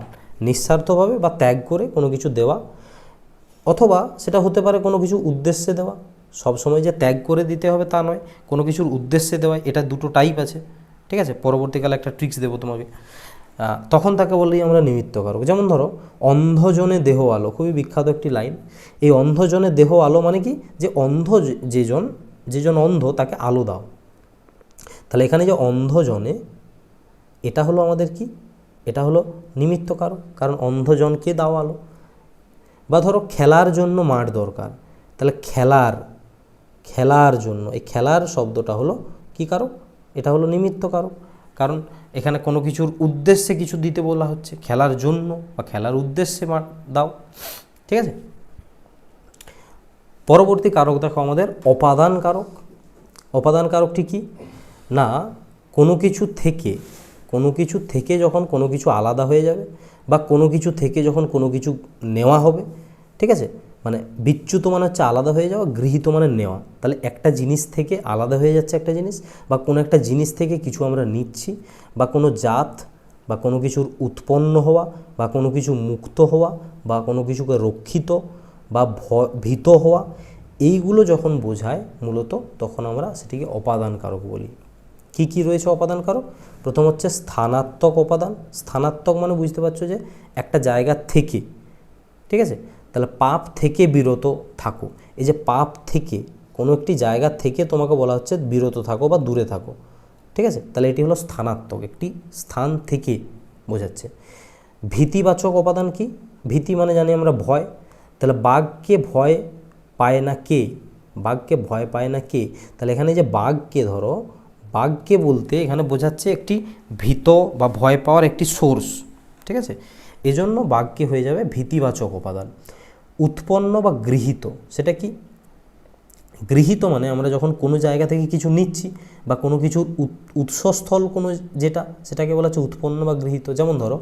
নিঃস্বার্থভাবে বা ত্যাগ করে কোনো কিছু দেওয়া, অথবা সেটা হতে পারে কোনো কিছু উদ্দেশ্যে দেওয়া। সব সময় যে ত্যাগ করে দিতে হবে তা নয়, কোনো কিছুর উদ্দেশ্যে দেওয়া, এটা দুটো টাইপ আছে। ঠিক আছে, পরবর্তীকালে একটা ট্রিক্স দেবো তোমাকে, তখন তাকে বললেই আমরা নিমিত্ত কারক। যেমন ধরো অন্ধজনে দেহ আলো, খুবই বিখ্যাত একটি লাইন। এই অন্ধজনে দেহ আলো মানে কি? যে অন্ধ যেজন অন্ধ তাকে আলো দাও। তাহলে এখানে যে অন্ধজনে, এটা হলো আমাদের কি? এটা হলো নিমিত্ত কারক, কারণ অন্ধজনকে দাও আলো। বা ধরো খেলার জন্য মাঠ দরকার, তাহলে খেলার জন্য, এই খেলার শব্দটা হলো কি কারক? এটা হলো নিমিত্ত কারক, কারণ এখানে কোনো কিছুর উদ্দেশ্যে কিছু দিতে বলা হচ্ছে, খেলার জন্য বা খেলার উদ্দেশ্যে দাও। ঠিক আছে, পরবর্তী কারক দেখো আমাদের অপাদান কারক। অপাদান কারকটি কি না, কোনো কিছু থেকে যখন কোনো কিছু আলাদা হয়ে যাবে, বা কোনো কিছু থেকে যখন কোনো কিছু নেওয়া হবে, ঠিক আছে, মানে বিচ্যুত মানে হচ্ছে আলাদা হয়ে যাওয়া, গৃহীত মানে নেওয়া। তাহলে একটা জিনিস থেকে আলাদা হয়ে যাচ্ছে একটা জিনিস, বা কোনো একটা জিনিস থেকে কিছু আমরা নিচ্ছি, বা কোনো জাত বা কোনো কিছুর উৎপন্ন হওয়া, বা কোনো কিছু মুক্ত হওয়া, বা কোনো কিছুকে রক্ষিত বা ভীত হওয়া, এইগুলো যখন বোঝায় মূলত, তখন আমরা সেটিকে অপাদান কারক বলি। কি কি রয়েছে অপাদান কারক? প্রথম হচ্ছে স্থানাত্মক উপাদান। স্থানাত্মক মানে বুঝতে পারছো যে একটা জায়গা থেকে, ঠিক আছে, তাহলে পাপ থেকে বিরত থাকো। এই যে পাপ থেকে, কোনো একটি জায়গা থেকে তোমাকে বলা হচ্ছে বিরত থাকো বা দূরে থাকো। ঠিক আছে, তাহলে এটি হলো স্থানাত্মক, একটি স্থান থেকে বোঝাচ্ছে। ভীতিবাচক উপাদান কি? ভীতি মানে জানি আমরা ভয়, তাহলে বাঘকে ভয় পায় না কে? বাঘকে ভয় পায় না কে? তাহলে এখানে যে বাঘকে ধরো, বাঘকে বলতে এখানে বোঝাচ্ছে একটি ভীত বা ভয় পাওয়ার একটি সোর্স, ঠিক আছে। এজন্য বাঘকে হয়ে যাবে ভীতিবাচক উপাদান। উৎপন্ন বা গৃহীত, সেটা কি? গৃহীত মানে আমরা যখন কোনো জায়গা থেকে কিছু নিচ্ছি বা কোনো কিছুর উৎসস্থল কোনো যেটা, সেটাকে বলা হচ্ছে উৎপন্ন বা গৃহীত। যেমন ধরো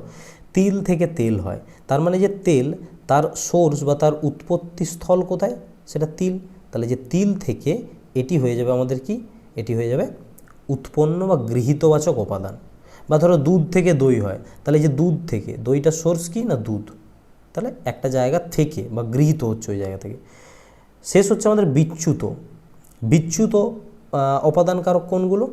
তিল থেকে তেল হয়, তার মানে যে তেল তার সোর্স বা তার উৎপত্তি স্থল কোথায়, সেটা তিল। তাহলে যে তিল থেকে এটি হয়ে যাবে আমাদের কি, এটি হয়ে যাবে উৎপন্ন বা গৃহীতবাচক উপাদান। বা ধরো দুধ থেকে দই হয়, তাহলে যে দুধ থেকে, দইটার সোর্স কি না দুধ, তাহলে একটা জায়গা থেকে বা গৃহীত হচ্ছে ওই জায়গা থেকে। শেষ হচ্ছে আমাদের বিচ্যুত। বিচ্যুত উপাদান কারক কোনগুলো?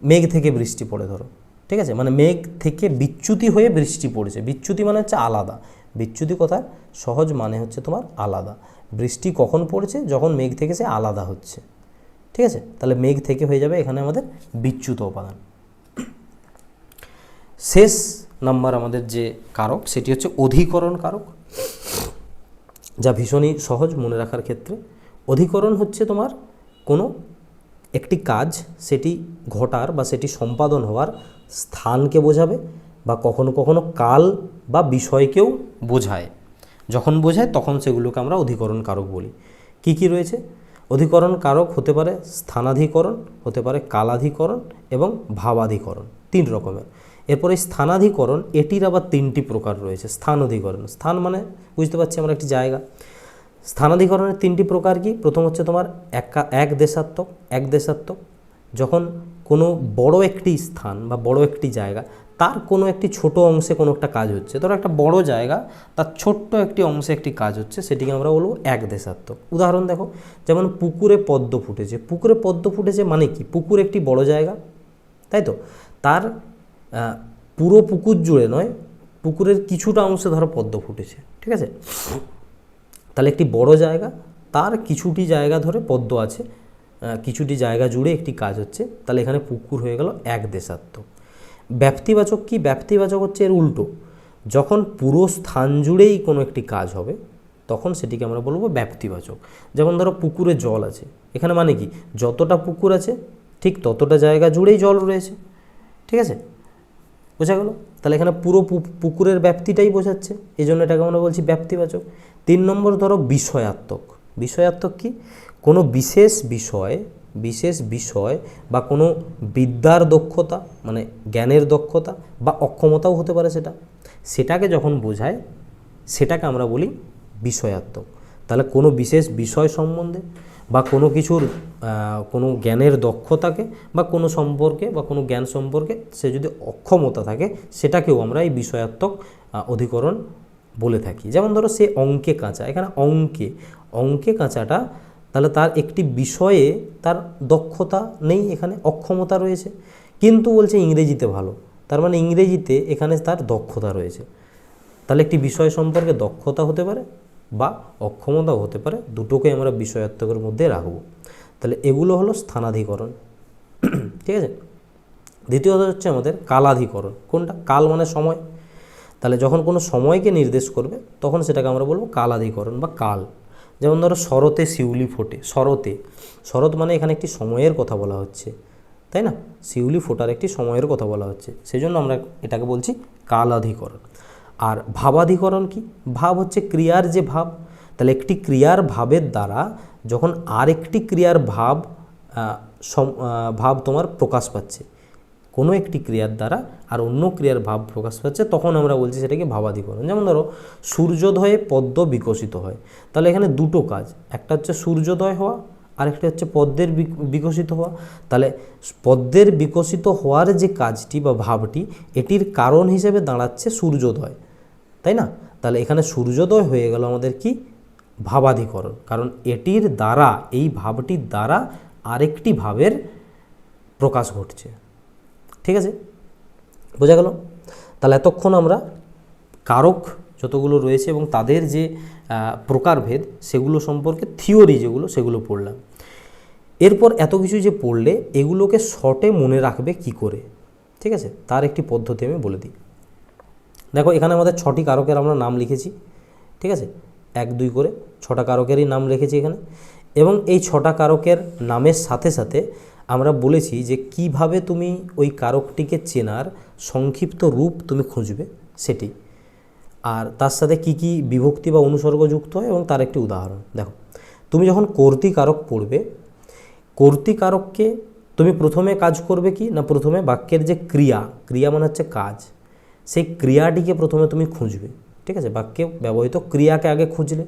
মেঘ থেকে বৃষ্টি পড়ে ধরো, ঠিক আছে, মানে মেঘ থেকে বিচ্যুতি হয়ে বৃষ্টি পড়েছে। বিচ্যুতি মানে হচ্ছে আলাদা। বিচ্যুতি কথার সহজ মানে হচ্ছে তোমার আলাদা। বৃষ্টি কখন পড়েছে? যখন মেঘ থেকে সে আলাদা হচ্ছে, ঠিক আছে। তাহলে মেঘ থেকে হয়ে যাবে এখানে আমাদের বিচ্যুত উপাদান। শেষ নাম্বার আমাদের যে কারক সেটি হচ্ছে অধিকরণ কারক, যা ভীষণই সহজ মনে রাখার ক্ষেত্রে। অধিকরণ হচ্ছে তোমার কোনো একটি কাজ সেটি ঘটার বা সেটি সম্পাদন হওয়ার স্থানকে বোঝাবে, বা কখনো কখনো কাল বা বিষয়কেও বোঝায়। যখন বোঝায় তখন সেগুলোকে আমরা অধিকরণ কারক বলি। কি কি রয়েছে? অধিকরণ কারক হতে পারে স্থানাধিকরণ, হতে পারে কালাধিকরণ এবং ভাবাধিকরণ, 3 রকমের। এরপরে স্থানাধিকরণ, এটির আবার 3টি প্রকার রয়েছে। স্থান অধিকরণ, স্থান মানে বুঝতে পারছি আমরা একটি জায়গা। স্থানাধিকরণের 3টি প্রকার কি? প্রথম হচ্ছে তোমার এক দেশাত্মক। এক দেশাত্মক যখন কোনো বড় একটি স্থান বা বড় একটি জায়গা, তার কোনো একটি ছোট অংশে কোনো একটা কাজ হচ্ছে। ধরো একটা বড় জায়গা, তার ছোট্ট একটি অংশে একটি কাজ হচ্ছে, সেটিকে আমরা বলবো এক দেশাত্মক। উদাহরণ দেখো, যেমন পুকুরে পদ্ম ফুটেছে। পুকুরে পদ্ম ফুটেছে মানে কি? পুকুর একটি বড় জায়গা, তাই তো, তার পুরো পুকুর জুড়ে নয়, পুকুরের কিছুটা অংশে ধরো পদ্ম ফুটেছে, ঠিক আছে। তাহলে একটি বড় জায়গা, তার কিছুটি জায়গা ধরে পদ্ম আছে, কিছুটি জায়গা জুড়ে একটি কাজ হচ্ছে, তাহলে এখানে পুকুর হয়ে গেল এক দেশাত্মক। ব্যাপ্তিবাচক কি? ব্যাপ্তিবাচক হচ্ছে এর উল্টো। যখন পুরো স্থান জুড়েই কোনো একটি কাজ হবে তখন সেটিকে আমরা বলবো ব্যাপ্তিবাচক। যেমন ধরো পুকুরে জল আছে, এখানে মানে কি? যতটা পুকুর আছে ঠিক ততটা জায়গা জুড়েই জল রয়েছে, ঠিক আছে, বোঝা গেল। তাহলে এখানে পুরো পুকুরের ব্যাপ্তিটাই বোঝাচ্ছে, এই জন্য এটাকে আমরা বলছি ব্যাপ্তিবাচক। 3 নম্বর ধরো বিষয়াত্মক। বিষয়াত্মক কি? কোনো বিশেষ বিষয় বা কোনো বিদ্যার দক্ষতা, মানে জ্ঞানের দক্ষতা বা অক্ষমতাও হতে পারে সেটাকে যখন বোঝায় সেটাকে আমরা বলি বিষয়াত্মক। তাহলে কোনো বিশেষ বিষয় সম্বন্ধে বা কোনো কিছুর কোনো জ্ঞানের দক্ষতাকে বা কোনো সম্পর্কে বা কোনো জ্ঞান সম্পর্কে সে যদি অক্ষমতা থাকে, সেটাকেও আমরা এই বিষয়াত্মক অধিকরণ বলে থাকি। যেমন ধরো সে অঙ্কে কাঁচা, এখানে অঙ্কে কাঁচাটা, তাহলে তার একটি বিষয়ে তার দক্ষতা নেই, এখানে অক্ষমতা রয়েছে, কিন্তু বলছে ইংরেজিতে ভালো, তার মানে ইংরেজিতে এখানে তার দক্ষতা রয়েছে। তাহলে একটি বিষয় সম্পর্কে দক্ষতা হতে পারে বা অক্ষমতাও হতে পারে, দুটোকে আমরা বিষয়াত্মকের মধ্যে রাখব। তাহলে এগুলো হলো স্থানাধিকরণ, ঠিক আছে। দ্বিতীয়ত হচ্ছে আমাদের কালাধিকরণ। কোনটা? কাল মানে সময়, তাহলে যখন কোনো সময়কে নির্দেশ করবে তখন সেটাকে আমরা বলবো কালাধিকরণ বা কাল। যেমন ধরো শরতে শিউলি ফোটে। শরৎ মানে এখানে একটি সময়ের কথা বলা হচ্ছে, তাই না? শিউলি ফোটার একটি সময়ের কথা বলা হচ্ছে, সেই জন্য আমরা এটাকে বলছি কালাধিকরণ। আর ভাবাধিকরণ কি? ভাব হচ্ছে ক্রিয়ার যে ভাব, তাহলে একটি ক্রিয়ার ভাবের দ্বারা যখন আরেকটি ক্রিয়ার ভাব তোমার প্রকাশ পাচ্ছে, কোনো একটি ক্রিয়ার দ্বারা আর অন্য ক্রিয়ার ভাব প্রকাশ পাচ্ছে, তখন আমরা বলছি সেটাকে ভাবাধিকরণ। যেমন ধরো সূর্যোদয়ে পদ্ম বিকশিত হয়, তাহলে এখানে দুটো কাজ, একটা হচ্ছে সূর্যোদয় হওয়া আর একটা হচ্ছে পদ্মের বিকশিত হওয়া। তাহলে পদ্মের বিকশিত হওয়ার যে কাজটি বা ভাবটি, এটির কারণ হিসেবে দাঁড়াচ্ছে সূর্যোদয়, তাই না? তাহলে এখানে সূর্যোদয় হয়ে গেল আমাদের কি? ভাবাধিকরণ, কারণ এটির দ্বারা, এই ভাবটির দ্বারা আরেকটি ভাবের প্রকাশ ঘটছে, ঠিক আছে, বোঝা গেল। তাহলে এতক্ষণ আমরা কারক যতগুলো রয়েছে এবং তাদের যে প্রকারভেদ সেগুলো সম্পর্কে থিওরি যেগুলো সেগুলো পড়লাম। এরপর এত কিছু যে পড়লে এগুলোকে শর্টে মনে রাখবে কি করে, ঠিক আছে, তার একটি পদ্ধতি আমি বলে দিই। দেখো এখানে আমাদের 6টি কারকের আমরা নাম লিখেছি, ঠিক আছে, 1 2 করে 6টা কারকেরই নাম লিখেছি এখানে। এবং এই 6টা কারকের নামের সাথে সাথে আমরা বলেছি যে কিভাবে তুমি ওই কারকটিকে চেনার সংক্ষিপ্ত রূপ তুমি খুঁজবে সেটি, আর তার সাথে কি কি বিভক্তি বা অনুসর্গ যুক্ত হয় এবং তার একটি উদাহরণ। দেখো, তুমি যখন কর্তৃকারক পড়বে, কর্তৃকারককে তুমি প্রথমে কাজ করবে কি না, প্রথমে বাক্যের যে ক্রিয়া মানে হচ্ছে কাজ, সেই ক্রিয়াটিকে প্রথমে তুমি খুঁজবে। ঠিক আছে, বাক্যে ব্যবহৃত ক্রিয়াকে আগে খুঁজলে,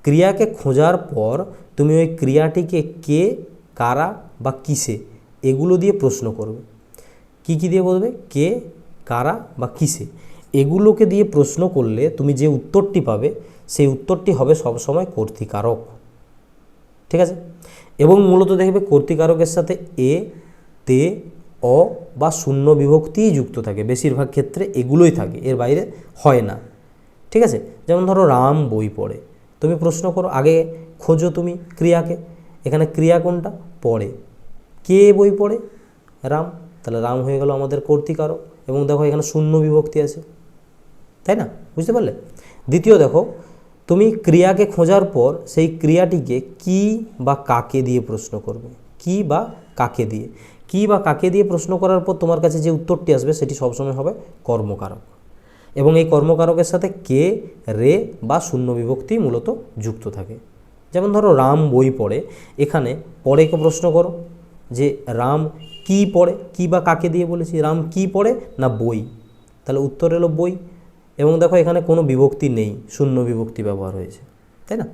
ক্রিয়াকে খোঁজার পর তুমি ওই ক্রিয়াটিকে কে, কারা বা কিসে এগুলো দিয়ে প্রশ্ন করবে। কি কি দিয়ে বলবে? কে, কারা বা কিসে, এগুলোকে দিয়ে প্রশ্ন করলে তুমি যে উত্তরটি পাবে সেই উত্তরটি হবে সবসময় কর্তৃকারক। ঠিক আছে, এবং মূলত দেখবে কর্তৃকারকের সাথে এ, তে, অ বা শূন্য বিভক্তিই যুক্ত থাকে, বেশিরভাগ ক্ষেত্রে এগুলোই থাকে, এর বাইরে হয় না। ঠিক আছে, যেমন ধরো রাম বই পড়ে, তুমি প্রশ্ন করো, আগে খোঁজো তুমি ক্রিয়াকে, এখানে ক্রিয়া কোনটা? পড়ে। কে বই পড়ে? রাম, তাহলে রাম হয়ে গেল আমাদের কর্তৃকারক, এবং দেখো এখানে শূন্য বিভক্তি আছে, তাই না? বুঝতে পারলে? দ্বিতীয় দেখো, তুমি ক্রিয়াকে খোঁজার পর সেই ক্রিয়াটিকে কি বা কাকে দিয়ে প্রশ্ন করবে, কি বা কাকে দিয়ে, কি বা কাকে দিয়ে প্রশ্ন করার পর তোমার কাছে যে উত্তরটি আসবে সেটি সবসময় হবে কর্মকারক, এবং এই কর্মকারকের সাথে কে, রে বা শূন্য বিভক্তি মূলত যুক্ত থাকে। যেমন ধরো রাম বই পড়ে, এখানে পড়েকে প্রশ্ন করো যে রাম কি পড়ে, কি বা কাকে দিয়ে বলেছি, রাম কি পড়ে না বই, তাহলে উত্তর এলো বই, এবং দেখো এখানে কোনো বিভক্তি নেই, শূন্য বিভক্তি ব্যবহার হয়েছে, তাই না?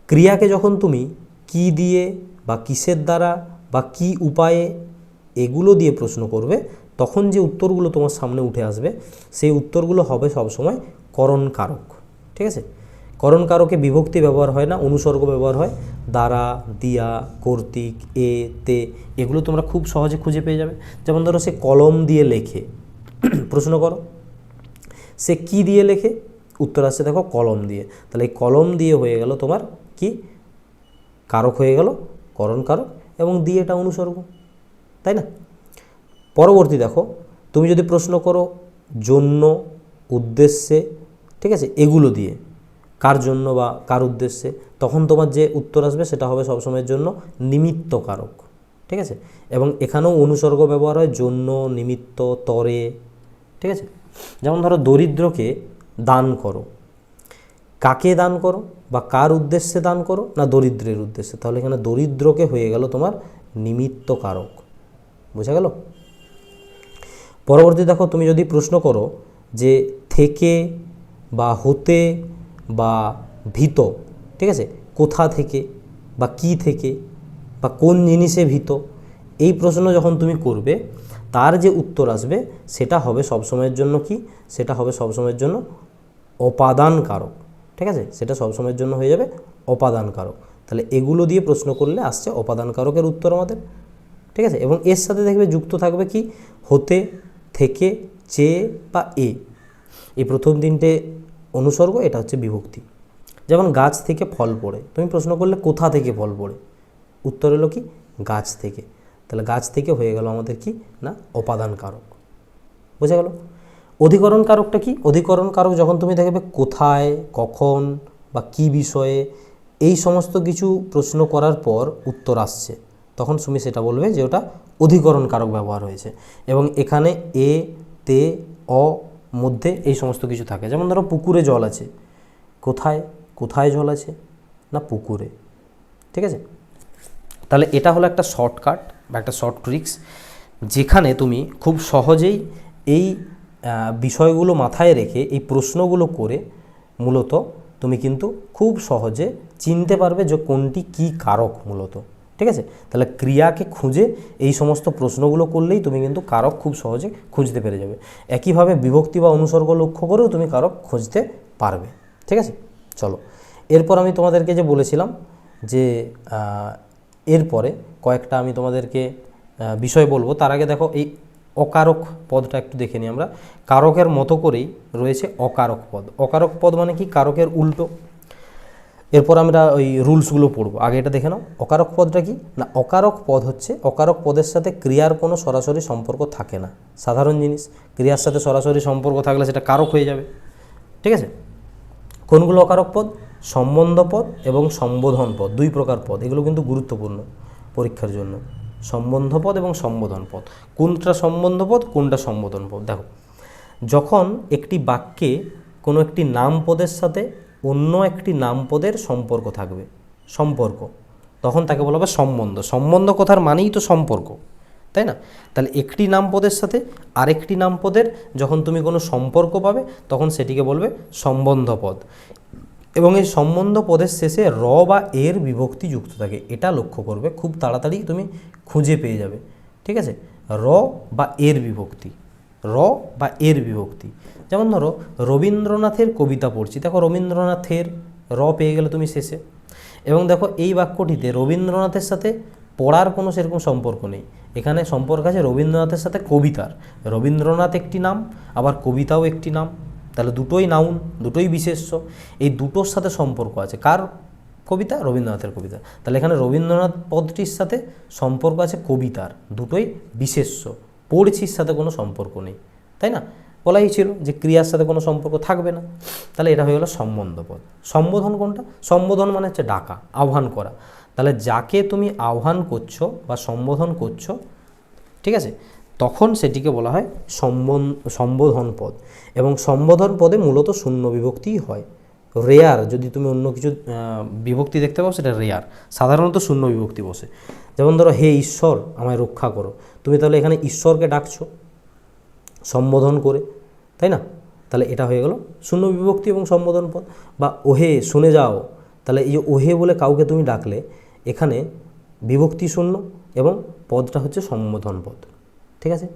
ক্রিয়াকে যখন তুমি কি দিয়ে বা কিসের দ্বারা বা কি উপায়ে এগুলো দিয়ে প্রশ্ন করবে, তখন যে উত্তরগুলো তোমার সামনে উঠে আসবে সেই উত্তরগুলো হবে সবসময় করণকারক। ঠিক আছে, করণকারকে বিভক্তি ব্যবহার হয় না, অনুসর্গ ব্যবহার হয়, দ্বারা, দিয়া, কর্তৃক, এ, তে, এগুলো তোমরা খুব সহজে খুঁজে পেয়ে যাবে। যেমন ধরো সে কলম দিয়ে লেখে, প্রশ্ন করো সে কি দিয়ে লেখে, উত্তর আসছে দেখো কলম দিয়ে, তাহলে এই কলম দিয়ে হয়ে গেল তোমার কি কারক হয়ে গেল করণকারক, এবং দিয়ে এটা অনুসর্গ, তাই না? পরবর্তী দেখো, তুমি যদি প্রশ্ন করো জন্য, উদ্দেশ্যে, ঠিক আছে, এগুলো দিয়ে কার জন্য বা কার উদ্দেশ্যে, তখন তোমার যে উত্তর আসবে সেটা হবে সবসময়ের জন্য নিমিত্ত কারক। ঠিক আছে, এবং এখানেও অনুসর্গ ব্যবহার হয়, জন্য, নিমিত্ত, তরে। ঠিক আছে, যেমন ধরো দরিদ্রকে দান করো, কাকে দান করো বা কার উদ্দেশ্যে দান করো না দরিদ্রের উদ্দেশ্যে, তাহলে এখানে দরিদ্রকে হয়ে গেল তোমার নিমিত্ত কারক। বোঝা গেল? পরবর্তী দেখো, তুমি যদি প্রশ্ন করো যে থেকে বা হতে বা ভীত, ঠিক আছে, কোথা থেকে বা কি থেকে বা কোন জিনিসে ভীত, এই প্রশ্ন যখন তুমি করবে তার যে উত্তর আসবে সেটা হবে সবসময়ের জন্য কি, সেটা হবে সবসময়ের জন্য অপাদান কারক। ঠিক আছে, সেটা সবসময়ের জন্য হয়ে যাবে অপাদান কারক। তাহলে এগুলো দিয়ে প্রশ্ন করলে আসছে অপাদান কারকের উত্তর আমাদের। ঠিক আছে, এবং এর সাথে দেখবে যুক্ত থাকবে কি, হতে, থেকে, চেয়ে বা এ, এই প্রথম তিনটে অনুসর্গ, এটা হচ্ছে বিভক্তি। যেমন গাছ থেকে ফল পড়ে, তুমি প্রশ্ন করলে কোথা থেকে ফল পড়ে, উত্তর এলো কি গাছ থেকে, তাহলে গাছ থেকে হয়ে গেল আমাদের কি না অপাদান কারক। বোঝা গেল? অধিকরণ কারকটা কি? অধিকরণ কারক যখন তুমি দেখবে কোথায়, কখন বা কি বিষয়ে এই সমস্ত কিছু প্রশ্ন করার পর উত্তর আসছে, তখন তুমি সেটা বলবে যে ওটা অধিকরণ কারক ব্যবহার হয়েছে, এবং এখানে এ, তে, অ মধ্যে এই সমস্ত কিছু থাকে। যেমন ধরো পুকুরে জল আছে, কোথায়, কোথায় জল আছে না পুকুরে। ঠিক আছে, তাহলে এটা হলো একটা শর্টকাট বা একটা শর্ট ট্রিক্স, যেখানে তুমি খুব সহজেই এই বিষয়গুলো মাথায় রেখে এই প্রশ্নগুলো করে মূলত তুমি কিন্তু খুব সহজে চিনতে পারবে যে কোনটি কি কারক মূলত। ঠিক আছে, তাহলে ক্রিয়াকে খুঁজে এই সমস্ত প্রশ্নগুলো করলেই তুমি কিন্তু কারক খুব সহজে খুঁজতে পেরে যাবে। একইভাবে বিভক্তি বা অনুসর্গ লক্ষ্য করেও তুমি কারক খুঁজতে পারবে। ঠিক আছে, চলো এরপর আমি তোমাদেরকে যে বলেছিলাম যে এরপরে কয়েকটা আমি তোমাদেরকে বিষয় বলবো, তার আগে দেখো এই অকারক পদটা একটু দেখে নিই আমরা। কারকের মতো করেই রয়েছে অকারক পদ। অকারক পদ মানে কি? কারকের উল্টো। এরপর আমরা ওই রুলসগুলো পড়বো, আগে এটা দেখে নাও। অকারক পদটা কি না, অকারক পদ হচ্ছে অকারক পদের সাথে ক্রিয়ার কোনো সরাসরি সম্পর্ক থাকে না। সাধারণ জিনিস, ক্রিয়ার সাথে সরাসরি সম্পর্ক থাকলে সেটা কারক হয়ে যাবে। ঠিক আছে, কোনগুলো অকারক পদ? সম্বন্ধ পদ এবং সম্বোধন পদ, দুই প্রকার পদ, এগুলো কিন্তু গুরুত্বপূর্ণ পরীক্ষার জন্য। সম্বন্ধ পদ এবং সম্বোধন পদ, কোনটা সম্বন্ধ পদ কোনটা সম্বোধন পদ। দেখো, যখন একটি বাক্যে কোনো একটি নাম পদের সাথে অন্য একটি নাম পদের সম্পর্ক থাকবে, সম্পর্ক, তখন তাকে বলা হবে সম্বন্ধ। সম্বন্ধ কথার মানেই তো সম্পর্ক, তাই না? তাহলে একটি নাম পদের সাথে আরেকটি নাম পদের যখন তুমি কোনো সম্পর্ক পাবে তখন সেটিকে বলবে সম্বন্ধ পদ। এবং এই সম্বন্ধ পদের শেষে র বা এর বিভক্তি যুক্ত থাকে, এটা লক্ষ্য করবে, খুব তাড়াতাড়ি তুমি খুঁজে পেয়ে যাবে, ঠিক আছে? র বা এর বিভক্তি, র বা এর বিভক্তি। যেমন ধরো রবীন্দ্রনাথের কবিতা পড়ছি, দেখো রবীন্দ্রনাথের র পেয়ে গেলে তুমি শেষে। এবং দেখো এই বাক্যটিতে রবীন্দ্রনাথের সাথে পড়ার কোনো সেরকম সম্পর্ক নেই, এখানে সম্পর্ক আছে রবীন্দ্রনাথের সাথে কবিতার। রবীন্দ্রনাথ একটি নাম, আবার কবিতাও একটি নাম, তাহলে দুটোই নাউন, দুটোই বিশেষ্য, এই দুটোর সাথে সম্পর্ক আছে। কার কবিতা? রবীন্দ্রনাথের কবিতা। তাহলে এখানে রবীন্দ্রনাথ পদটির সাথে সম্পর্ক আছে কবিতার, দুটোই বিশেষ্য, পড়ছির সাথে কোনো সম্পর্ক নেই, তাই না? বলাই ছিল যে ক্রিয়ার সাথে কোনো সম্পর্ক থাকবে না। তাহলে এটা হয়ে গেল সম্বন্ধ পদ। সম্বোধন কোনটা? সম্বোধন মানে হচ্ছে ডাকা, আহ্বান করা। তাহলে যাকে তুমি আহ্বান করছো বা সম্বোধন করছো, ঠিক আছে, তখন সেটিকে বলা হয় সম্বোধন পদ। এবং সম্বোধন পদে মূলত শূন্য বিভক্তিই হয়। রেয়ার যদি তুমি অন্য কিছু বিভক্তি দেখতে পাও সেটা রেয়ার, সাধারণত শূন্য বিভক্তি বসে। যেমন ধরো হে ঈশ্বর আমায় রক্ষা করো, তুমি তাহলে এখানে ঈশ্বরকে ডাকছো সম্বোধন করে, তাই না? তাহলে এটা হয়ে গেল শূন্য বিভক্তি এবং সম্বোধন পদ। বা ওহে শুনে যাও, তাহলে এই যে ওহে বলে কাউকে তুমি ডাকলে এখানে বিভক্তি শূন্য এবং পদটা হচ্ছে সম্বোধন পদ, ঠিক আছে?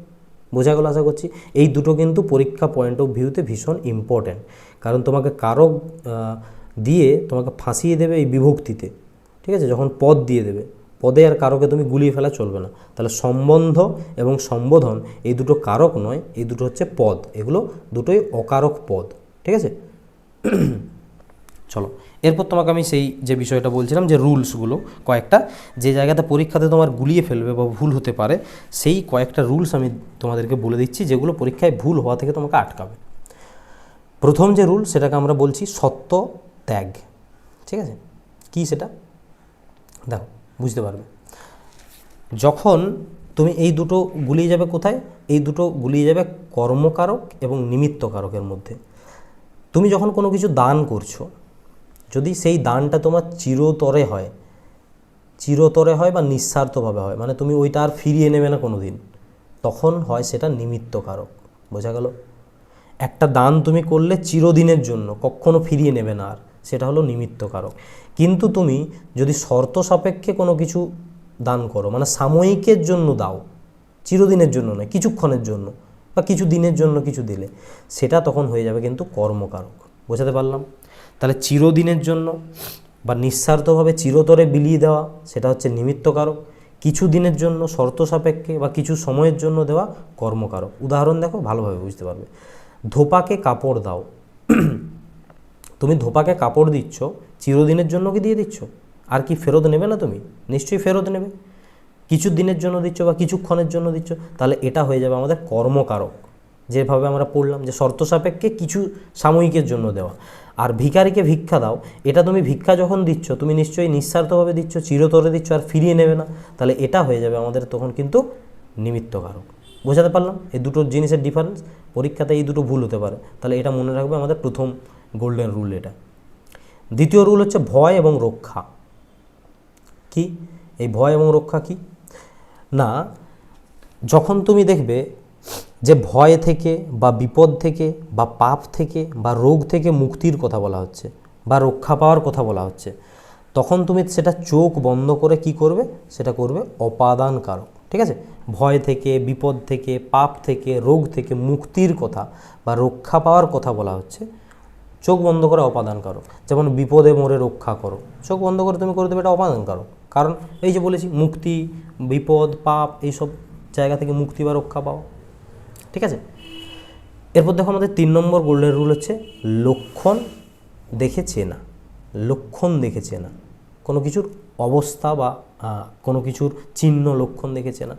বোঝা গেল আশা করছি। এই দুটো কিন্তু পরীক্ষা পয়েন্ট অফ ভিউতে ভীষণ ইম্পর্ট্যান্ট, কারণ তোমাকে কারক দিয়ে তোমাকে ফাঁসিয়ে দেবে এই বিভক্তিতে, ঠিক আছে? যখন পদ দিয়ে দেবে, পদে আর কারকে তুমি গুলিয়ে ফেলা চলবে না। তাহলে সম্বন্ধ এবং সম্বোধন এই দুটো কারক নয়, এই দুটো হচ্ছে পদ, এগুলো দুটোই অকারক পদ, ঠিক আছে? চলো এরপর তোমাকে আমি সেই যে বিষয়টা বলছিলাম যে রুলসগুলো কয়েকটা, যে জায়গাতে পরীক্ষাতে তোমার গুলিয়ে ফেলবে বা ভুল হতে পারে, সেই কয়েকটা রুলস আমি তোমাদেরকে বলে দিচ্ছি যেগুলো পরীক্ষায় ভুল হওয়া থেকে তোমাকে আটকাবে। প্রথম যে রুল সেটাকে আমরা বলছি সত্য ত্যাগ, ঠিক আছে? কি সেটা দেখো, বুঝতে পারবে। যখন তুমি এই দুটো গুলিয়ে যাবে কোথায়? এই দুটো গুলিয়ে যাবে কর্মকারক এবং নিমিত্ত কারকের মধ্যে। তুমি যখন কোনো কিছু দান করছো, যদি সেই দানটা তোমার চিরতরে হয় বা নিঃস্বার্থভাবে হয়, মানে তুমি ওইটা আর ফিরিয়ে নেবে না কোনো দিন, তখন হয় সেটা নিমিত্ত কারক। বোঝা গেল? একটা দান তুমি করলে চিরদিনের জন্য, কখনো ফিরিয়ে নেবে না আর, সেটা হলো নিমিত্ত কারক। কিন্তু তুমি যদি শর্ত সাপেক্ষে কোনো কিছু দান করো, মানে সাময়িকের জন্য দাও, চিরদিনের জন্য নয়, কিছুক্ষণের জন্য বা কিছু দিনের জন্য কিছু দিলে, সেটা তখন হয়ে যাবে কিন্তু কর্মকারক। বোঝাতে পারলাম? তাহলে চিরদিনের জন্য বা নিঃস্বার্থভাবে চিরতরে বিলিয়ে দেওয়া, সেটা হচ্ছে নিমিত্ত কারক। কিছু দিনের জন্য শর্ত সাপেক্ষে বা কিছু সময়ের জন্য দেওয়া কর্মকারক। উদাহরণ দেখো, ভালোভাবে বুঝতে পারবে। ধোপাকে কাপড় দাও, তুমি ধোপাকে কাপড় দিচ্ছ, চিরদিনের জন্য কি দিয়ে দিচ্ছ? আর কি ফেরত নেবে না তুমি? নিশ্চয়ই ফেরত নেবে। কিছু দিনের জন্য দিচ্ছ বা কিছুক্ষণের জন্য দিচ্ছ, তাহলে এটা হয়ে যাবে আমাদের কর্মকারক। যেভাবে আমরা পড়লাম যে শর্ত সাপেক্ষে কিছু সাময়িকের জন্য দেওয়া। আর ভিখারিকে ভিক্ষা দাও, এটা তুমি ভিক্ষা যখন দিচ্ছ তুমি নিশ্চয়ই নিঃস্বার্থভাবে দিচ্ছ, চিরতরে দিচ্ছ, আর ফিরিয়ে নেবে না, তাহলে এটা হয়ে যাবে আমাদের তখন কিন্তু নিমিত্তকারক। বোঝাতে পারলাম এই দুটো জিনিসের ডিফারেন্স? পরীক্ষাতে এই দুটো ভুল হতে পারে, তাহলে এটা মনে রাখবে আমাদের প্রথম গোল্ডেন রুল এটা। দ্বিতীয় রুল হচ্ছে ভয় এবং রক্ষা। কি এই ভয় এবং রক্ষা কি না, যখন তুমি দেখবে যে ভয় থেকে বা বিপদ থেকে বা পাপ থেকে বা রোগ থেকে মুক্তির কথা বলা হচ্ছে বা রক্ষা পাওয়ার কথা বলা হচ্ছে, তখন তুমি সেটা চোখ বন্ধ করে কি করবে? সেটা করবে অপাদান কারক, ঠিক আছে? ভয় থেকে, বিপদ থেকে, পাপ থেকে, রোগ থেকে মুক্তির কথা বা রক্ষা পাওয়ার কথা বলা হচ্ছে, চোখ বন্ধ করে অপাদান কারক। যেমন বিপদে মোরে রক্ষা করো, চোখ বন্ধ করে তুমি করে দেবে, এটা অপাদান কারক। কারণ এই যে বলেছি মুক্তি, বিপদ, পাপ, এইসব জায়গা থেকে মুক্তি বা রক্ষা পাওয়া, ঠিক আছে? এরপর দেখো আমাদের 3 নম্বর গোল্ডেন রুল হচ্ছে লক্ষণ দেখে চেনা। লক্ষণ দেখে চেনা, কোনো কিছুর অবস্থা বা কোনো কিছুর চিহ্ন, লক্ষণ দেখে চেনা।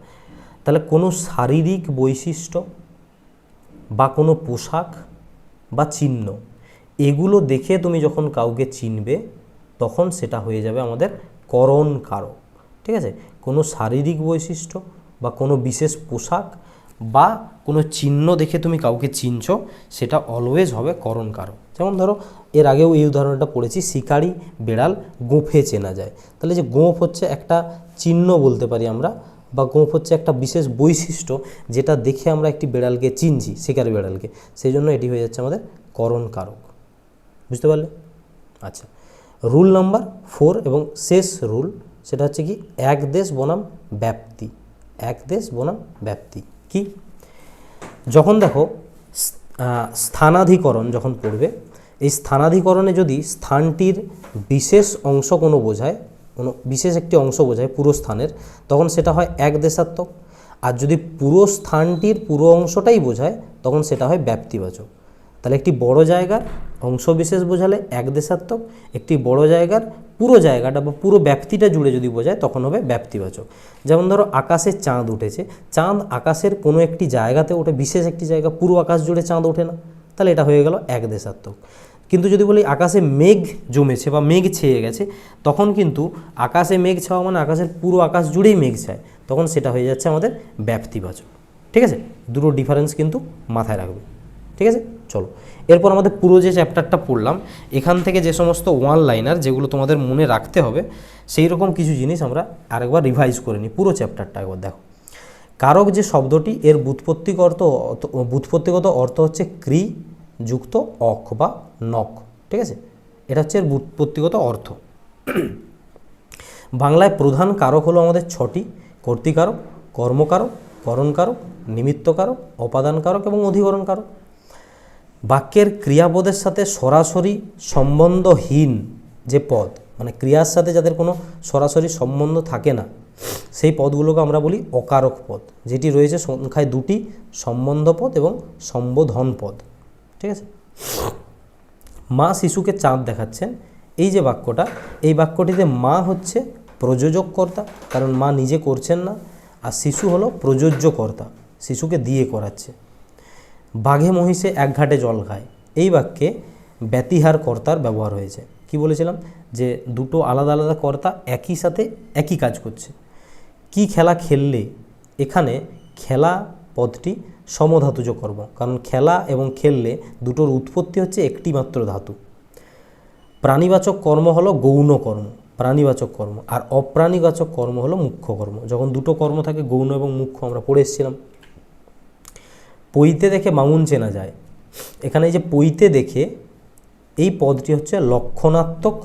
তাহলে কোনো শারীরিক বৈশিষ্ট্য বা কোনো পোশাক বা চিহ্ন, এগুলো দেখে তুমি যখন কাউকে চিনবে তখন সেটা হয়ে যাবে আমাদের করণ কারক। ঠিক আছে, কোনো শারীরিক বৈশিষ্ট্য বা কোনো বিশেষ পোশাক বা কোনো চিহ্ন দেখে তুমি কাউকে চিনছো, সেটা অলওয়েজ হবে করণ কারক। যেমন ধরো এর আগেও এই উদাহরণটা পড়েছি, শিকারি বেড়াল গোঁফে চেনা যায়। তাহলে যে গোঁফ হচ্ছে একটা চিহ্ন বলতে পারি আমরা, বা গোঁফ হচ্ছে একটা বিশেষ বৈশিষ্ট্য যেটা দেখে আমরা একটি বেড়ালকে চিনছি, শিকারি বেড়ালকে, সেই জন্য এটি হয়ে যাচ্ছে আমাদের করণ কারক। বুঝতে পারলে? আচ্ছা, রুল নাম্বার 4 এবং শেষ রুল, সেটা হচ্ছে কি এক দেশ বনাম ব্যাপ্তি। এক দেশ বনাম ব্যাপ্তি কি? যখন দেখো স্থানাধিকরণ যখন পড়বে, এই স্থানাধিকরণে যদি স্থানটির বিশেষ অংশ কোনো বোঝায়, কোনো বিশেষ একটি অংশ বোঝায় পুরো স্থানের, তখন সেটা হয় এক দেশাত্মক। আর যদি পুরো স্থানটির পুরো অংশটাই বোঝায় তখন সেটা হয় ব্যাপ্তিবাচক। তাহলে একটি বড় জায়গার অংশ বিশেষ বোঝালে এক দেশাত্মক, একটি বড় জায়গার পুরো জায়গাটা বা পুরো ব্যাপ্তিটা জুড়ে যদি বোঝায় তখন হবে ব্যাপ্তিবাচক। যেমন ধরো আকাশে চাঁদ উঠেছে, চাঁদ আকাশের কোনো একটি জায়গাতে ওঠে, বিশেষ একটি জায়গা, পুরো আকাশ জুড়ে চাঁদ ওঠে না, তাহলে এটা হয়ে গেল এক দেশাত্মক। কিন্তু যদি বলি আকাশে মেঘ জমেছে বা মেঘ ছেয়ে গেছে, তখন কিন্তু আকাশে মেঘ ছাওয়া মানে আকাশের পুরো আকাশ জুড়েই মেঘ ছায়, তখন সেটা হয়ে যাচ্ছে আমাদের ব্যাপ্তিবাচক। ঠিক আছে, দুটো ডিফারেন্স কিন্তু মাথায় রাখবে। ঠিক আছে, চলো এরপর আমাদের পুরো যে চ্যাপ্টারটা পড়লাম, এখান থেকে যে সমস্ত ওয়ান লাইনার যেগুলো তোমাদের মনে রাখতে হবে, সেই রকম কিছু জিনিস আমরা আরেকবার রিভাইজ করে নিই। পুরো চ্যাপ্টারটা একবার দেখো। কারক যে শব্দটি, এর ব্যুৎপত্তিগত অর্থ হচ্ছে ক্রি যুক্ত অক বা নক। ঠিক আছে, এটা হচ্ছে এর ব্যুৎপত্তিগত অর্থ। বাংলায় প্রধান কারক হলো আমাদের 6টি: কর্তৃকারক, কর্মকারক, করণকারক, নিমিত্তকারক, অপাদানকারক এবং অধিকরণকারক। বাক্যের ক্রিয়াপদের সাথে সরাসরি সম্বন্ধহীন যে পদ, মানে ক্রিয়ার সাথে যাদের কোনো সরাসরি সম্বন্ধ থাকে না, সেই পদগুলোকে আমরা বলি অকারক পদ, যেটি রয়েছে সংখ্যায় 2টি: সম্বন্ধ পদ এবং সম্বোধন পদ। ঠিক আছে, মা শিশুকে চাঁদ দেখাচ্ছেন, এই যে বাক্যটা, এই বাক্যটিতে মা হচ্ছে প্রযোজক কর্তা, কারণ মা নিজে করছেন না, আর শিশু হলো প্রযোজ্য কর্তা, শিশুকে দিয়ে করাচ্ছে। বাঘে মহিষে এক ঘাটে জল খায়, এই বাক্যে ব্যতিহার কর্তার ব্যবহার হয়েছে। কি বলেছিলাম যে দুটো আলাদা আলাদা কর্তা একই সাথে একই কাজ করছে। কি খেলা খেললে, এখানে খেলা পদটি সমধাতুজ কর্ম, কারণ খেলা এবং খেললে দুটোর উৎপত্তি হচ্ছে একটি মাত্র ধাতু। প্রাণীবাচক কর্ম হলো গৌণ কর্ম, প্রাণীবাচক কর্ম, আর অপ্রাণীবাচক কর্ম হলো মুখ্য কর্ম। যখন দুটো কর্ম থাকে গৌণ এবং মুখ্য, আমরা পড়ে এসেছিলাম। পইতে দেখে বামুন চেনা যায়, এখানে এই যে পইতে দেখে, এই পদটি হচ্ছে লক্ষণাত্মক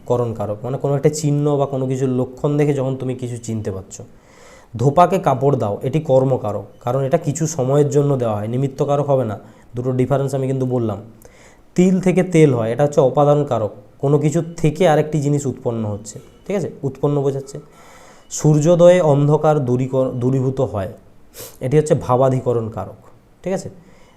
করণ কারক, মানে কোনো একটা চিহ্ন বা কোনো কিছুর লক্ষণ দেখে যখন তুমি কিছু চিনতে পারছো। ধোপাকে কাপড় দাও, এটি কর্মকারক, কারণ এটা কিছু সময়ের জন্য দেওয়া হয়, নিমিত্তকারক হবে না। দুটো ডিফারেন্স আমি কিন্তু বললাম। তিল থেকে তেল হয়, এটা হচ্ছে অপাদান কারক, কোনো কিছু থেকে আরেকটি জিনিস উৎপন্ন হচ্ছে। ঠিক আছে, উৎপন্ন বোঝাচ্ছে। সূর্যোদয়ে অন্ধকার দূরীভূত হয়, এটি হচ্ছে ভাবাধিকরণ কারক। ঠিক আছে,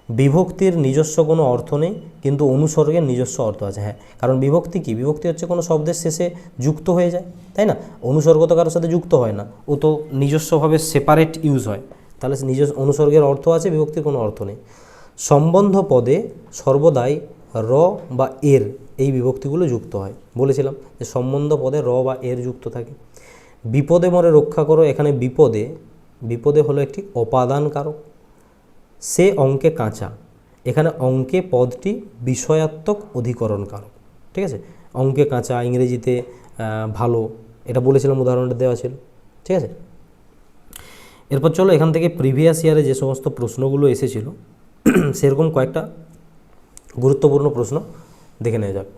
বিভক্তির নিজস্ব কোনো অর্থ নেই, কিন্তু অনুসর্গের নিজস্ব অর্থ আছে। হ্যাঁ, কারণ বিভক্তি কি? বিভক্তি হচ্ছে কোনো শব্দের শেষে যুক্ত হয়ে যায়, তাই না? অনুসর্গ তো কারোর সাথে যুক্ত হয় না, ও তো নিজস্বভাবে সেপারেট ইউজ হয়। তাহলে নিজস্ব অনুসর্গের অর্থ আছে, বিভক্তির কোনো অর্থ নেই। সম্বন্ধ পদে সর্বদাই র বা এর এই বিভক্তিগুলো যুক্ত হয়, বলেছিলাম যে সম্বন্ধ পদে র বা এর যুক্ত থাকে। বিপদে মরে রক্ষা করো, এখানে বিপদে হলো একটি অপাদান কারক। সে অঙ্কে কাঁচা, এখানে অঙ্কে পদটি বিষয়াত্মক অধিকরণ কারক। ঠিক আছে, অঙ্কে কাঁচা, ইংরেজিতে ভালো, এটা বলেছিলাম, উদাহরণটা দেওয়া ছিল। ঠিক আছে, এরপর চলো এখান থেকে প্রিভিয়াস ইয়ারে যে সমস্ত প্রশ্নগুলো এসেছিল সেরকম কয়েকটা গুরুত্বপূর্ণ প্রশ্ন দেখে নেওয়া যাক।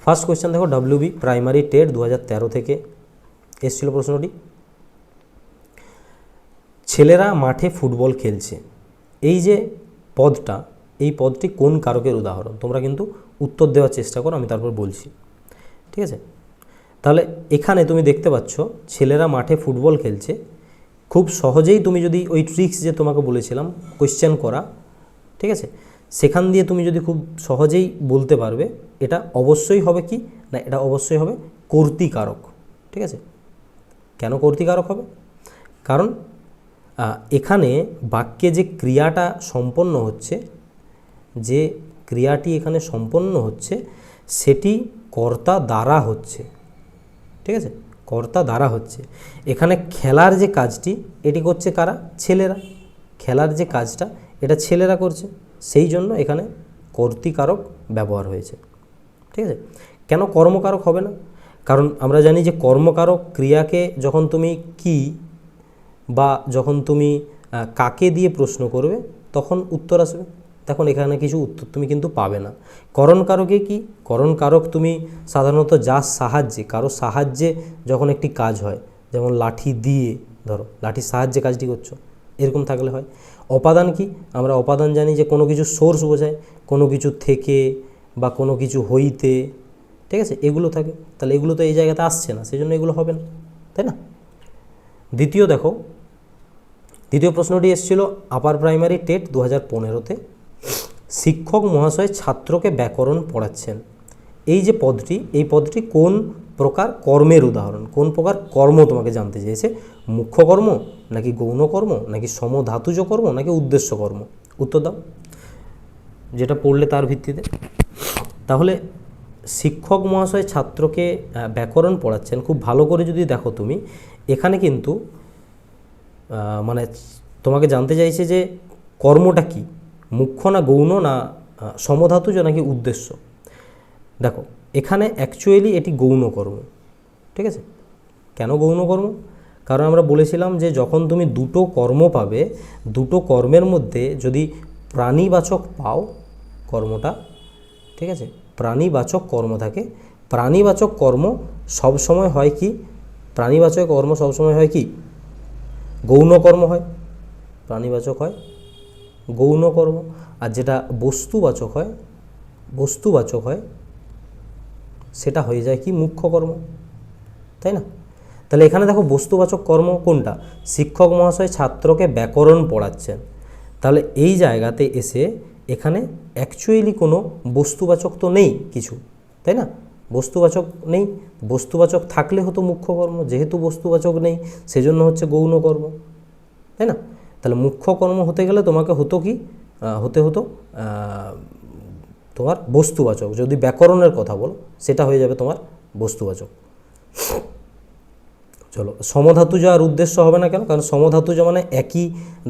ফার্স্ট কোয়েশ্চেন দেখো, WB প্রাইমারি টেট 2013 থেকে এসেছিল প্রশ্নটি। ছেলেরা মাঠে ফুটবল খেলছে, এই যে পদটা, এই পদটি কোন কারকের উদাহরণ? তোমরা কিন্তু উত্তর দেওয়ার চেষ্টা করো, আমি তারপর বলছি। ঠিক আছে, তাহলে এখানে তুমি দেখতে পাচ্ছ ছেলেরা মাঠে ফুটবল খেলছে। খুব সহজেই তুমি যদি ওই ট্রিক্স যে তোমাকে বলেছিলাম কোয়েশ্চেন করা, ঠিক আছে, সেখান দিয়ে তুমি যদি খুব সহজেই বলতে পারবে, এটা অবশ্যই হবে কি না, এটা অবশ্যই হবে কর্তৃকারক। ঠিক আছে, কেন কর্তৃকারক হবে? কারণ এখানে বাক্যে যে ক্রিয়াটা সম্পন্ন হচ্ছে, যে ক্রিয়াটি এখানে সম্পন্ন হচ্ছে সেটি কর্তা দ্বারা হচ্ছে, ঠিক আছে, কর্তা দ্বারা হচ্ছে। এখানে খেলার যে কাজটি এটি করছে কারা? ছেলেরা। খেলার যে কাজটা এটা ছেলেরা করছে, সেই জন্য এখানে কর্তৃকারক ব্যবহার হয়েছে, ঠিক আছে। কেন কর্মকারক হবে না? কারণ আমরা জানি যে কর্মকারক ক্রিয়াকে যখন তুমি কি বা যখন তুমি কাকে দিয়ে প্রশ্ন করবে তখন উত্তর আসবে। তখন এখানে কিছু উত্তর তুমি কিন্তু পাবে না। করণকারকে কি? করণকারক তুমি সাধারণত যার সাহায্যে, কারো সাহায্যে যখন একটি কাজ হয়, যেমন লাঠি দিয়ে, ধরো লাঠির সাহায্যে কাজটি করছো, এরকম থাকলে হয়। অপাদান কি? আমরা অপাদান জানি যে কোনো কিছু সোর্স বোঝায়, কোনো কিছু থেকে বা কোনো কিছু হইতে, ঠিক আছে, এগুলো থাকে। তাহলে এগুলো তো এই জায়গাতে আসছে না, সেই জন্য এগুলো হবে না, তাই না? দ্বিতীয় দেখো, দ্বিতীয় প্রশ্নটি এসেছিল আপার প্রাইমারি টেট 2015-তে। শিক্ষক মহাশয় ছাত্রকে ব্যাকরণ পড়াচ্ছেন। এই যে পদটি, এই পদটি কোন প্রকার কর্মের উদাহরণ? কোন প্রকার কর্ম তোমাকে জানতে চেয়েছে? মুখ্য কর্ম নাকি গৌণ কর্ম নাকি সমধাতুজ কর্ম নাকি উদ্দেশ্য কর্ম? উত্তর দাও যেটা পড়লে তার ভিত্তিতে। তাহলে শিক্ষক মহাশয় ছাত্রকে ব্যাকরণ পড়াচ্ছেন, খুব ভালো করে যদি দেখো তুমি, এখানে কিন্তু মানে তোমাকে জানতে চাইছে যে কর্মটা কি, মুখ্য না গৌণ না সমধাতুজ নাকি উদ্দেশ্য। দেখো এখানে অ্যাকচুয়ালি এটি গৌণ কর্ম, ঠিক আছে। কেন গৌণ কর্ম? কারণ আমরা বলেছিলাম যে যখন তুমি দুটো কর্ম পাবে, দুটো কর্মের মধ্যে যদি প্রাণীবাচক পাও কর্মটা, ঠিক আছে, প্রাণীবাচক কর্ম থাকে, প্রাণীবাচক কর্ম সবসময় হয় কি? প্রাণীবাচক কর্ম সবসময় হয় কি? গৌণ কর্ম হয়। প্রাণীবাচক হয় গৌণ কর্ম, আর যেটা বস্তুবাচক হয়, বস্তুবাচক হয় সেটা হয়ে যায় কি? মুখ্য কর্ম, তাই না? তাহলে এখানে দেখো বস্তুবাচক কর্ম কোনটা? শিক্ষক মহাশয় ছাত্রকে ব্যাকরণ পড়াচ্ছেন। তাহলে এই জায়গাতে এসে এখানে অ্যাকচুয়ালি কোনো বস্তুবাচক তো নেই কিছু, তাই না? বস্তুবাচক নেই, বস্তুবাচক থাকলে হতো মুখ্য কর্ম, যেহেতু বস্তুবাচক নেই সেজন্য হচ্ছে গৌণ কর্ম, তাই না? তাহলে মুখ্য কর্ম হতে গেলে তোমাকে হতো কি? হতো তোমার বস্তুবাচক। যদি ব্যাকরণের কথা বলো সেটা হয়ে যাবে তোমার বস্তুবাচক। চলো, সমধাতুজ আর উদ্দেশ্য হবে না কেন? কারণ সমধাতুজ মানে একই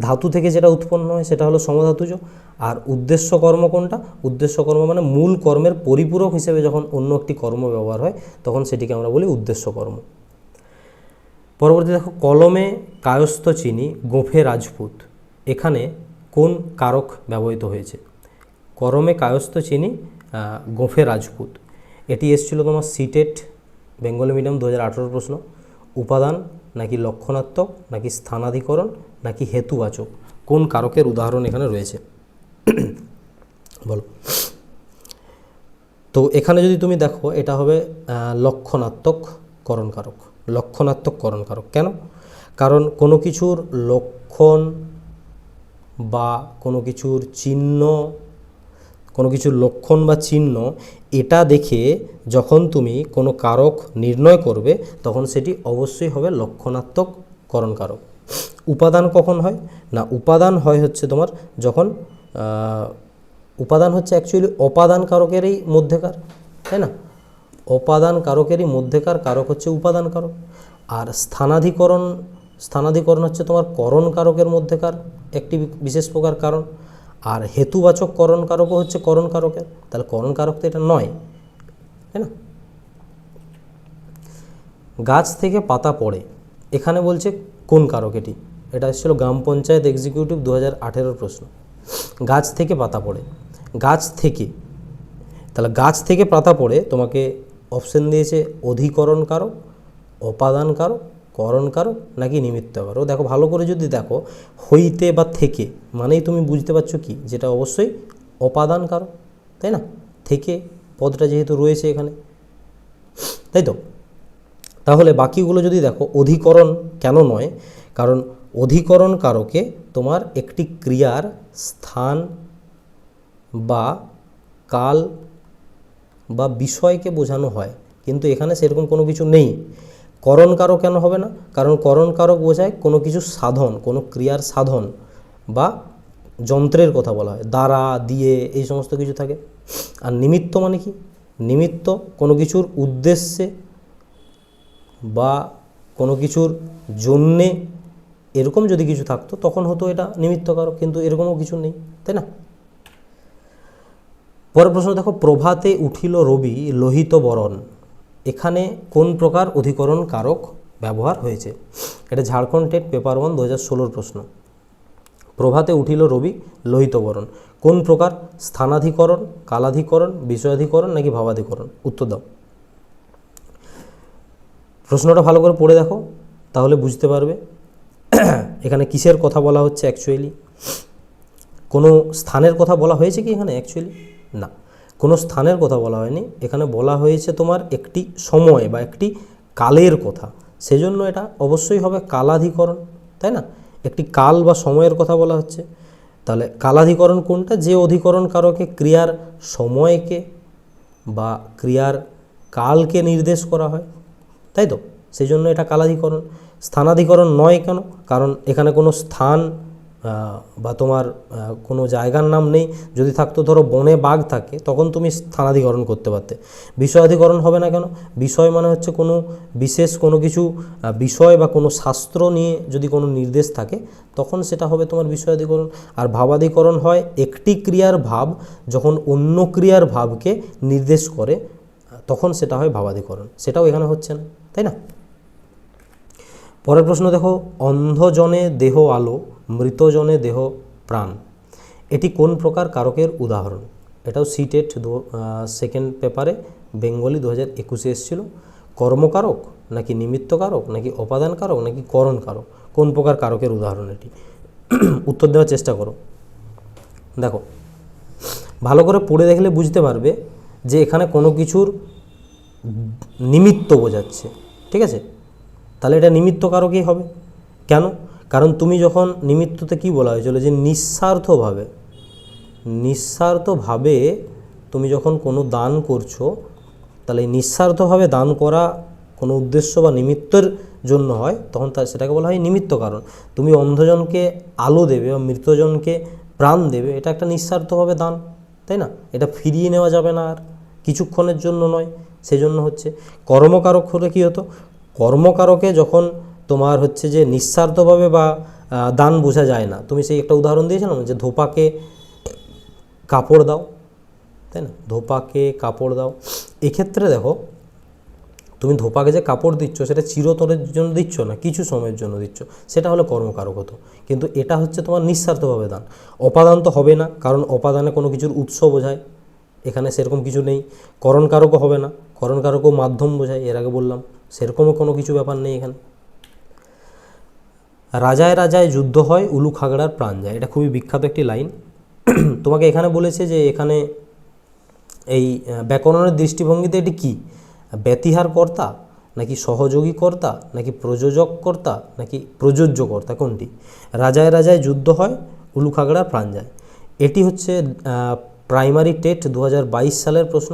ধাতু থেকে যেটা উৎপন্ন হয় সেটা হলো সমধাতুজ। আর উদ্দেশ্য কর্ম কোনটা? উদ্দেশ্য কর্ম মানে মূল কর্মের পরিপূরক হিসেবে যখন অন্য একটি কর্ম ব্যবহার হয় তখন সেটিকে আমরা বলি উদ্দেশ্য কর্ম। পরবর্তী দেখো, কলমে কায়স্থ চিনি গোঁফে রাজপুত, এখানে কোন কারক ব্যবহৃত হয়েছে? কলমে কায়স্থ চিনি গোঁফে রাজপুত, এটি এসেছিল তোমার সিটেট বেঙ্গলি মিডিয়াম 2018 প্রশ্ন। উপাদান নাকি লক্ষণাত্মক নাকি স্থানাধিকরণ নাকি হেতুবাচক, কোন কারকের উদাহরণ এখানে রয়েছে বলো? তো এখানে যদি তুমি দেখো এটা হবে লক্ষণাত্মক করণ কারক। লক্ষণাত্মক করণ কারক কেন? কারণ কোনো কিছুর লক্ষণ বা কোনো কিছুর চিহ্ন, কোনো কিছুর লক্ষণ বা চিহ্ন এটা দেখে যখন তুমি কোনো কারক নির্ণয় করবে তখন সেটি অবশ্যই হবে লক্ষণাত্মক করণ কারক। উপাদান কখন হয় না? উপাদান হয় হচ্ছে তোমার যখন উপাদান হচ্ছে অ্যাকচুয়ালি অপাদান কারকেরই মধ্যেকার, তাই না? অপাদান কারকেরই মধ্যেকার কারক হচ্ছে উপাদান কারক। আর স্থানাধিকরণ হচ্ছে তোমার করণ কারকের মধ্যেকার একটি বিশেষ প্রকার কারণ। আর হেতুবাচক করণ কারকও হচ্ছে করণ কারকের। তাহলে করণ কারক তো এটা নয়, তাই না? গাছ থেকে পাতা পড়ে, এখানে বলছে কোন কারক এটি? এটা এসেছিল গ্রাম পঞ্চায়েত এক্সিকিউটিভ 2018 প্রশ্ন। গাছ থেকে পাতা পড়ে, গাছ থেকে, তাহলে গাছ থেকে পাতা পড়ে তোমাকে অপশন দিয়েছে অধিকরণ কারক, অপাদান কারক, করণ কারক নাকি নিমিত্ত কারক। দেখো ভালো করে যদি দেখো, হইতে বা থেকে মানেই তুমি বুঝতে পারছো কি, যেটা অবশ্যই অপাদান কারক, তাই না? থেকে পদটা যেহেতু রয়েছে এখানে, তাই তো। তাহলে বাকিগুলো যদি দেখো, অধিকরণ কেন নয়? কারণ অধিকরণ কারকে তোমার একটি ক্রিয়ার স্থান বা কাল বা বিষয়কে বোঝানো হয়, কিন্তু এখানে সেরকম কোনো কিছু নেই। করণ কারক কেন হবে না? কারণ করণ কারক বোঝায় কোনো কিছু সাধন, কোনো ক্রিয়ার সাধন বা যন্ত্রের কথা বলা হয়, দ্বারা, দিয়ে, এই সমস্ত কিছু থাকে। আর নিমিত্ত মানে কি? নিমিত্ত কোনো কিছুর উদ্দেশ্যে বা কোনো কিছুর জন্যে এরকম যদি কিছু থাকতো তখন হতো এটা নিমিত্তকারক, কিন্তু এরকমও কিছু নেই, তাই না? পরের প্রশ্ন দেখো, প্রভাতে উঠিল রবি লোহিত বরণ, এখানে কোন প্রকার অধিকরণ কারক ব্যবহার হয়েছে? এটা ঝাড়খণ্ড টেট পেপার 1 2016 প্রশ্ন। প্রভাতে উঠিল রবি লোহিত বরণ, কোন প্রকার? স্থানাধিকরণ, কালাধিকরণ, বিষয়াধিকরণ নাকি ভাবাধিকরণ? উত্তর দাও। প্রশ্নটা ভালো করে পড়ে দেখো, তাহলে বুঝতে পারবে এখানে কিসের কথা বলা হচ্ছে অ্যাকচুয়ালি। কোনো স্থানের কথা বলা হয়েছে কি এখানে অ্যাকচুয়ালি? না, কোনো স্থানের কথা বলা হয়নি, এখানে বলা হয়েছে তোমার একটি সময় বা একটি কালের কথা, সেজন্য এটা অবশ্যই হবে কালাধিকরণ, তাই না? একটি কাল বা সময়ের কথা বলা হচ্ছে, তাহলে কালাধিকরণ কোনটা? যে অধিকরণ কারকে ক্রিয়ার সময়কে বা ক্রিয়ার কালকে নির্দেশ করা হয়, তাই তো, সেই জন্য এটা কালাধিকরণ। স্থানাধিকরণ নয় কেন? কারণ এখানে কোনো স্থান বা তোমার কোনো জায়গার নাম নেই। যদি থাকতো, ধরো বনে বাঘ থাকে, তখন তুমি স্থানাধিকরণ করতে পারতে। বিষয়াধিকরণ হবে না কেন? বিষয় মানে হচ্ছে কোনো বিশেষ কোনো কিছু বিষয় বা কোনো শাস্ত্র নিয়ে যদি কোনো নির্দেশ থাকে তখন সেটা হবে তোমার বিষয়াধিকরণ। আর ভাবাধিকরণ হয় একটি ক্রিয়ার ভাব যখন অন্য ক্রিয়ার ভাবকে নির্দেশ করে, তখন সেটা হয় ভাবাধিকরণ, সেটাও এখানে হচ্ছে না, তাই না? পরের প্রশ্ন দেখো, অন্ধজনে দেহ আলো, মৃতজনে দেহ প্রাণ, এটি কোন প্রকার কারকের উদাহরণ? এটাও সিটেট সেকেন্ড পেপারে বেঙ্গলি 2021 এসেছিল। কর্মকারক নাকি নিমিত্তকারক নাকি অপাদান কারক নাকি করণ কারক, কোন প্রকার কারকের উদাহরণ এটি? উত্তর দেওয়ার চেষ্টা করো। দেখো, ভালো করে পড়ে দেখলে বুঝতে পারবে যে এখানে কোনো কিছুর নিমিত্ত বোঝাচ্ছে, ঠিক আছে? তাহলে এটা নিমিত্তকারকই হবে। কেন? কারণ তুমি যখন নিমিত্ততে কি বলা হয়েছিল, যে নিঃস্বার্থভাবে তুমি যখন কোনো দান করছো, তাহলে নিঃস্বার্থভাবে দান করা কোনো উদ্দেশ্য বা নিমিত্তের জন্য হয়, তখন সেটাকে বলা হয় নিমিত্ত কারণ। তুমি অন্ধজনকে আলো দেবে বা মৃতজনকে প্রাণ দেবে, এটা একটা নিঃস্বার্থভাবে দান, তাই না? এটা ফিরিয়ে নেওয়া যাবে না, আর কিছুক্ষণের জন্য নয়, সেজন্য হচ্ছে। কর্মকারক হলে কী হতো? কর্মকারকে যখন তোমার হচ্ছে যে নিঃস্বার্থভাবে বা দান বোঝা যায় না, তুমি সেই একটা উদাহরণ দিয়েছিলাম যে ধোপাকে কাপড় দাও, তাই না? ধোপাকে কাপড় দাও, এক্ষেত্রে দেখো তুমি ধোপাকে যে কাপড় দিচ্ছ সেটা চিরতরের জন্য দিচ্ছ না, কিছু সময়ের জন্য দিচ্ছ, সেটা হলো কর্মকারক হতো। কিন্তু এটা হচ্ছে তোমার নিঃস্বার্থভাবে দান। অপাদান তো হবে না, কারণ অপাদানে কোনো কিছুর উৎস বোঝায়, এখানে সেরকম কিছু নেই। করণকারকও হবে না, করণকারকও মাধ্যম বোঝায়, এর আগে বললাম, সেরকমও কোনো কিছু ব্যাপার নেই এখানে। রাজায় রাজায় যুদ্ধ হয় উলু খাগড়ার প্রাণ যায়, এটা খুবই বিখ্যাত একটি লাইন। তোমাকে এখানে বলেছে যে এখানে এই ব্যাকরণের দৃষ্টিভঙ্গিতে এটি কি? ব্যতিহার কর্তা নাকি সহযোগী কর্তা নাকি প্রযোজক কর্তা নাকি প্রযোজ্য কর্তা, কোনটি? রাজায় রাজায় যুদ্ধ হয় উলু খাগড়ার প্রাণ যায়, এটি হচ্ছে প্রাইমারি টেট 2022 সালের প্রশ্ন।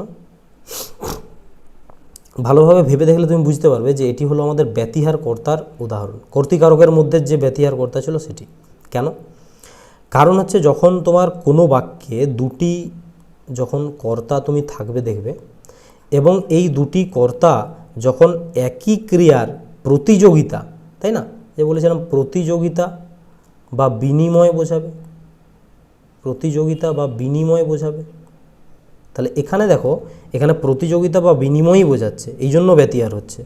ভালোভাবে ভেবে দেখলে তুমি বুঝতে পারবে যে এটি হলো আমাদের ব্যতিহার কর্তার উদাহরণ। কর্তৃকারকের মধ্যে যে ব্যতিহার কর্তা ছিল সেটি। কেন? কারণ হচ্ছে যখন তোমার কোনো বাক্যে দুটি যখন কর্তা তুমি থাকবে দেখবে, এবং এই দুটি কর্তা যখন একই ক্রিয়ার প্রতিযোগিতা, তাই না, যে বলেছিলাম প্রতিযোগিতা বা বিনিময় বোঝাবে, প্রতিযোগিতা বা বিনিময় বোঝাবে, তাহলে এখানে দেখো এখানে প্রতিযোগিতা বা বিনিময়ই বোঝাচ্ছে, এই জন্য ব্যতিহার হচ্ছে,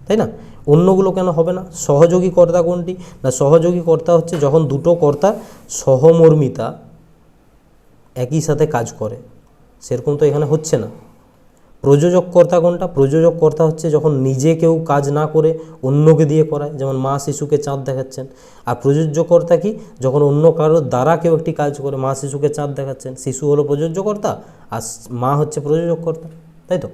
তাই না? অন্যগুলো কেন হবে না? সহযোগী কর্তা কোনটি? না, সহযোগী কর্তা হচ্ছে যখন দুটো কর্তা সহমর্মিতা একই সাথে কাজ করে, সেরকম তো এখানে হচ্ছে না। প্রযোজক কর্তা কোনটা? প্রযোজক কর্তা হচ্ছে যখন নিজে কেউ কাজ না করে অন্যকে দিয়ে করায়, যেমন মা শিশুকে চাঁদ দেখাচ্ছেন। আর প্রযোজ্য কর্তা কি? যখন অন্য কারোর দ্বারা কেউ একটি কাজ করে, মা শিশুকে চাঁদ দেখাচ্ছেন, শিশু হলো প্রযোজ্য কর্তা আর মা হচ্ছে প্রযোজক কর্তা, তাই তো?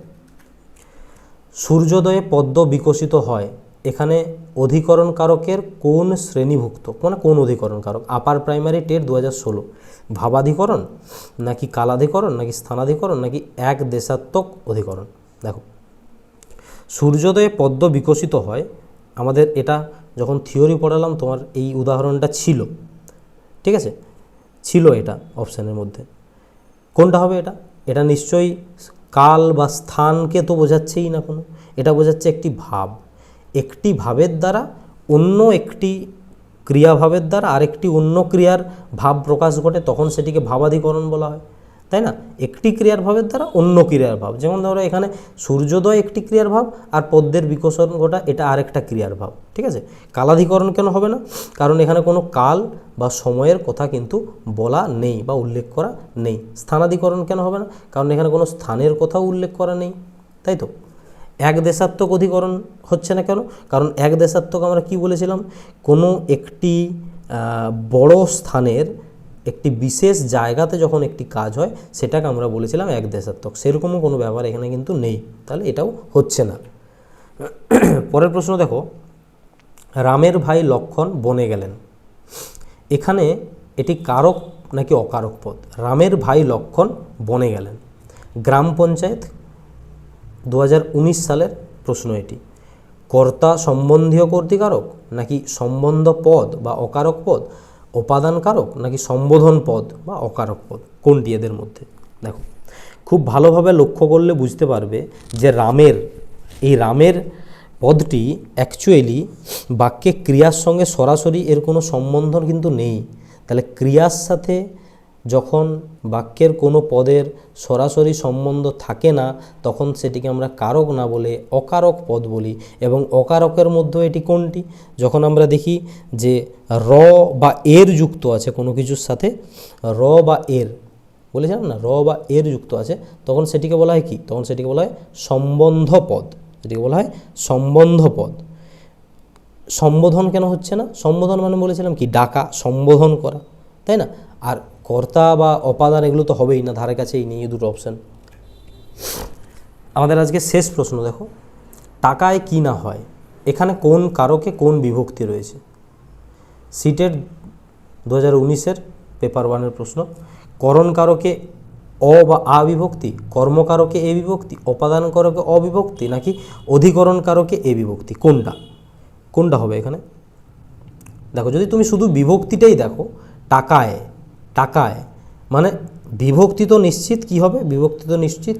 সূর্যোদয়ে পদ্ম বিকশিত হয়, এখানে অধিকরণ কারকের কোন শ্রেণীভুক্ত, মানে কোন অধিকরণ কারক? Upper primary TET 2016। ভাবাধিকরণ নাকি কালাধিকরণ নাকি স্থানাধিকরণ নাকি এক দেশাত্মক অধিকরণ? দেখো, সূর্যোদয়ে পদ্ম বিকশিত হয়, আমাদের এটা যখন থিওরি পড়ালাম তোমার এই উদাহরণটা ছিল, ঠিক আছে, ছিল এটা অপশানের মধ্যে। কোনটা হবে এটা? এটা নিশ্চয়ই কাল বা স্থানকে তো বোঝাচ্ছেই না কোনো, এটা বোঝাচ্ছে একটি ভাব। একটি ভাবের দ্বারা অন্য একটি ক্রিয়াভাবের দ্বারা আরেকটি অন্য ক্রিয়ার ভাব প্রকাশ ঘটে, তখন সেটিকে ভাবাধিকরণ বলা হয়, তাই না? একটি ক্রিয়ার ভাবের দ্বারা অন্য ক্রিয়ার ভাব, যেমন ধরো এখানে সূর্যোদয় একটি ক্রিয়ার ভাব আর পদ্মের বিকশন ঘটা এটা আরেকটা ক্রিয়ার ভাব, ঠিক আছে? কালাধিকরণ কেন হবে না? কারণ এখানে কোনো কাল বা সময়ের কথা কিন্তু বলা নেই বা উল্লেখ করা নেই। স্থানাধিকরণ কেন হবে না? কারণ এখানে কোনো স্থানের কথাও উল্লেখ করা নেই, তাই তো? এক দেশাত্মক অধিকরণ হচ্ছে না কেন? কারণ এক দেশাত্মক আমরা কি বলেছিলাম? কোনো একটি বড় স্থানের একটি বিশেষ জায়গাতে যখন একটি কাজ হয় সেটাকে আমরা বলেছিলাম এক দেশাত্মক। সেরকমও কোনো ব্যাপার এখানে কিন্তু নেই, তাহলে এটাও হচ্ছে না। পরের প্রশ্ন দেখো, রামের ভাই লক্ষ্মণ বনে গেলেন। এখানে এটি কারক নাকি অকারক পদ? রামের ভাই লক্ষ্মণ বনে গেলেন, গ্রাম পঞ্চায়েত 2019 সালের প্রশ্ন এটি। কর্তা সম্বন্ধীয় কর্তৃকারক নাকি সম্বন্ধ পদ বা অকারক পদ, উপাদান কারক নাকি সম্বোধন পদ বা অকারক পদ, কোনটি এদের মধ্যে? দেখো খুব ভালোভাবে লক্ষ্য করলে বুঝতে পারবে যে এই রামের পদটি অ্যাকচুয়ালি বাক্যে ক্রিয়ার সঙ্গে সরাসরি এর কোনো সম্বন্ধ কিন্তু নেই। তাহলে ক্রিয়ার সাথে যখন বাক্যের কোনো পদের সরাসরি সম্বন্ধ থাকে না তখন সেটিকে আমরা কারক না বলে অকারক পদ বলি। এবং অকারকের মধ্যে এটি কোনটি? যখন আমরা দেখি যে র বা এর যুক্ত আছে কোনো কিছুর সাথে, র বা এর বলেছিলাম না, র বা এর যুক্ত আছে, তখন সেটিকে বলা হয় কি? তখন সেটিকে বলা হয় সম্বন্ধ পদ। যেটিকে বলা হয় সম্বন্ধ পদ। সম্বোধন কেন হচ্ছে না? সম্বোধন মানে বলেছিলাম কি? ডাকা, সম্বোধন করা, তাই না? আর কর্তা বা অপাদান এগুলো তো হবেই না, ধারে কাছেই নেই এই দুটো অপশান। আমাদের আজকে শেষ প্রশ্ন দেখো, টাকায় কি না হয়? এখানে কোন কারকে কোন বিভক্তি রয়েছে? সিটের 2019-এর পেপার 1-এর প্রশ্ন। করণ কারকে অ বা আ বিভক্তি, কর্মকারকে এ বিভক্তি, অপাদান কারকে অবিভক্তি নাকি অধিকরণ কারকে এ বিভক্তি, কোনটা হবে এখানে? দেখো যদি তুমি শুধু বিভক্তিটাই দেখো, টাকায় মানে বিভক্তি তো নিশ্চিত কি হবে? বিভক্তি তো নিশ্চিত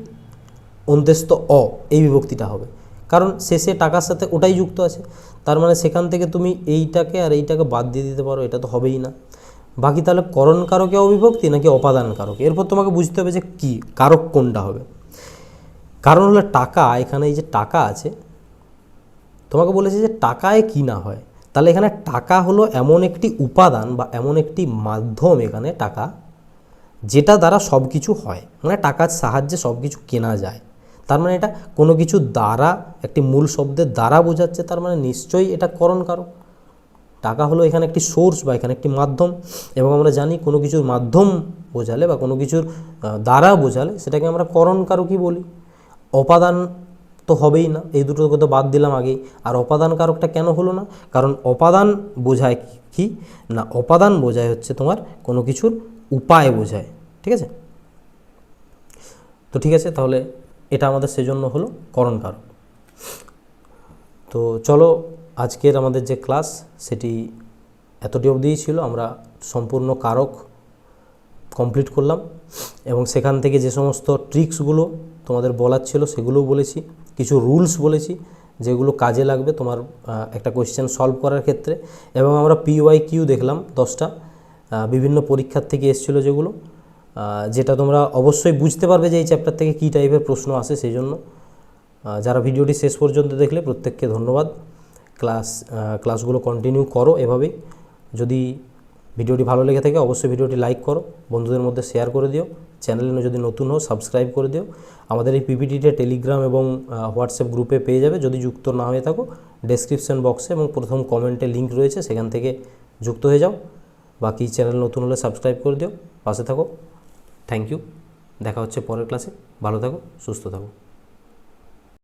অন্ত্যস্ত অ, এই বিভক্তিটা হবে, কারণ শেষে টাকার সাথে ওটাই যুক্ত আছে। তার মানে সেখান থেকে তুমি এইটাকে আর এইটাকে বাদ দিয়ে দিতে পারো, এটা তো হবেই না। বাকি তাহলে করণ কারকে অবিভক্তি নাকি অপাদান কারকে? এরপর তোমাকে বুঝতে হবে যে কি কারক কোনটা হবে। কারণ হলো টাকা, এখানে এই যে টাকা আছে, তোমাকে বলেছে যে টাকায় কি না হয়, তাহলে এখানে টাকা হলো এমন একটি উপাদান বা এমন একটি মাধ্যম, এখানে টাকা যেটা দ্বারা সব কিছু হয়, মানে টাকার সাহায্যে সব কিছু কেনা যায়। তার মানে এটা কোনো কিছু দ্বারা, একটি মূল শব্দের দ্বারা বোঝাচ্ছে, তার মানে নিশ্চয়ই এটা করণ কারক। টাকা হলো এখানে একটি সোর্স বা এখানে একটি মাধ্যম, এবং আমরা জানি কোনো কিছুর মাধ্যম বোঝালে বা কোনো কিছুর দ্বারা বোঝালে সেটাকে আমরা করণ কারকই বলি। অপাদান তো হবেই না, এই দুটোকে তো বাদ দিলাম আগেই। আর অপাদান কারকটা কেন হলো না? কারণ অপাদান বোঝায় কি না, অপাদান বোঝায় হচ্ছে তোমার কোনো কিছুর উপায় বোঝায়, ঠিক আছে? তো ঠিক আছে, তাহলে এটা আমাদের সেজন্য হলো করণ কারক। তো চলো আজকের আমাদের যে ক্লাস সেটি এতটি অবধিই ছিল। আমরা সম্পূর্ণ কারক কমপ্লিট করলাম এবং সেখান থেকে যে সমস্ত ট্রিক্সগুলো তোমাদের বলার ছিল সেগুলোও বলেছি, কিছু রুলস বলেছি যেগুলো কাজে লাগবে তোমার একটা কোয়েশ্চেন সলভ করার ক্ষেত্রে। এবং আমরা PYQ দেখলাম 10টা বিভিন্ন পরীক্ষার থেকে এসেছিলো, যেটা তোমরা অবশ্যই বুঝতে পারবে যে এই চ্যাপ্টার থেকে কী টাইপের প্রশ্ন আসে। সেই জন্য যারা ভিডিওটি শেষ পর্যন্ত দেখলে প্রত্যেককে ধন্যবাদ। ক্লাসগুলো কন্টিনিউ করো এভাবেই। যদি ভিডিওটি ভালো লেগে থাকে অবশ্যই ভিডিওটি লাইক করো, বন্ধুদের মধ্যে শেয়ার করে দিও, চ্যানেলে যদি নতুন হও সাবস্ক্রাইব করে দিও। আমাদের এই PPTটা টেলিগ্রাম এবং হোয়াটসঅ্যাপ গ্রুপে পেয়ে যাবে। যদি যুক্ত না হয়ে থাকো ডেসক্রিপশন বক্সে এবং প্রথম কমেন্টে লিঙ্ক রয়েছে, সেখান থেকে যুক্ত হয়ে যাও। বাকি চ্যানেল নতুন হলে সাবস্ক্রাইব করে দিও, পাশে থাকো। থ্যাংক ইউ, দেখা হচ্ছে পরের ক্লাসে। ভালো থাকো, সুস্থ থাকো।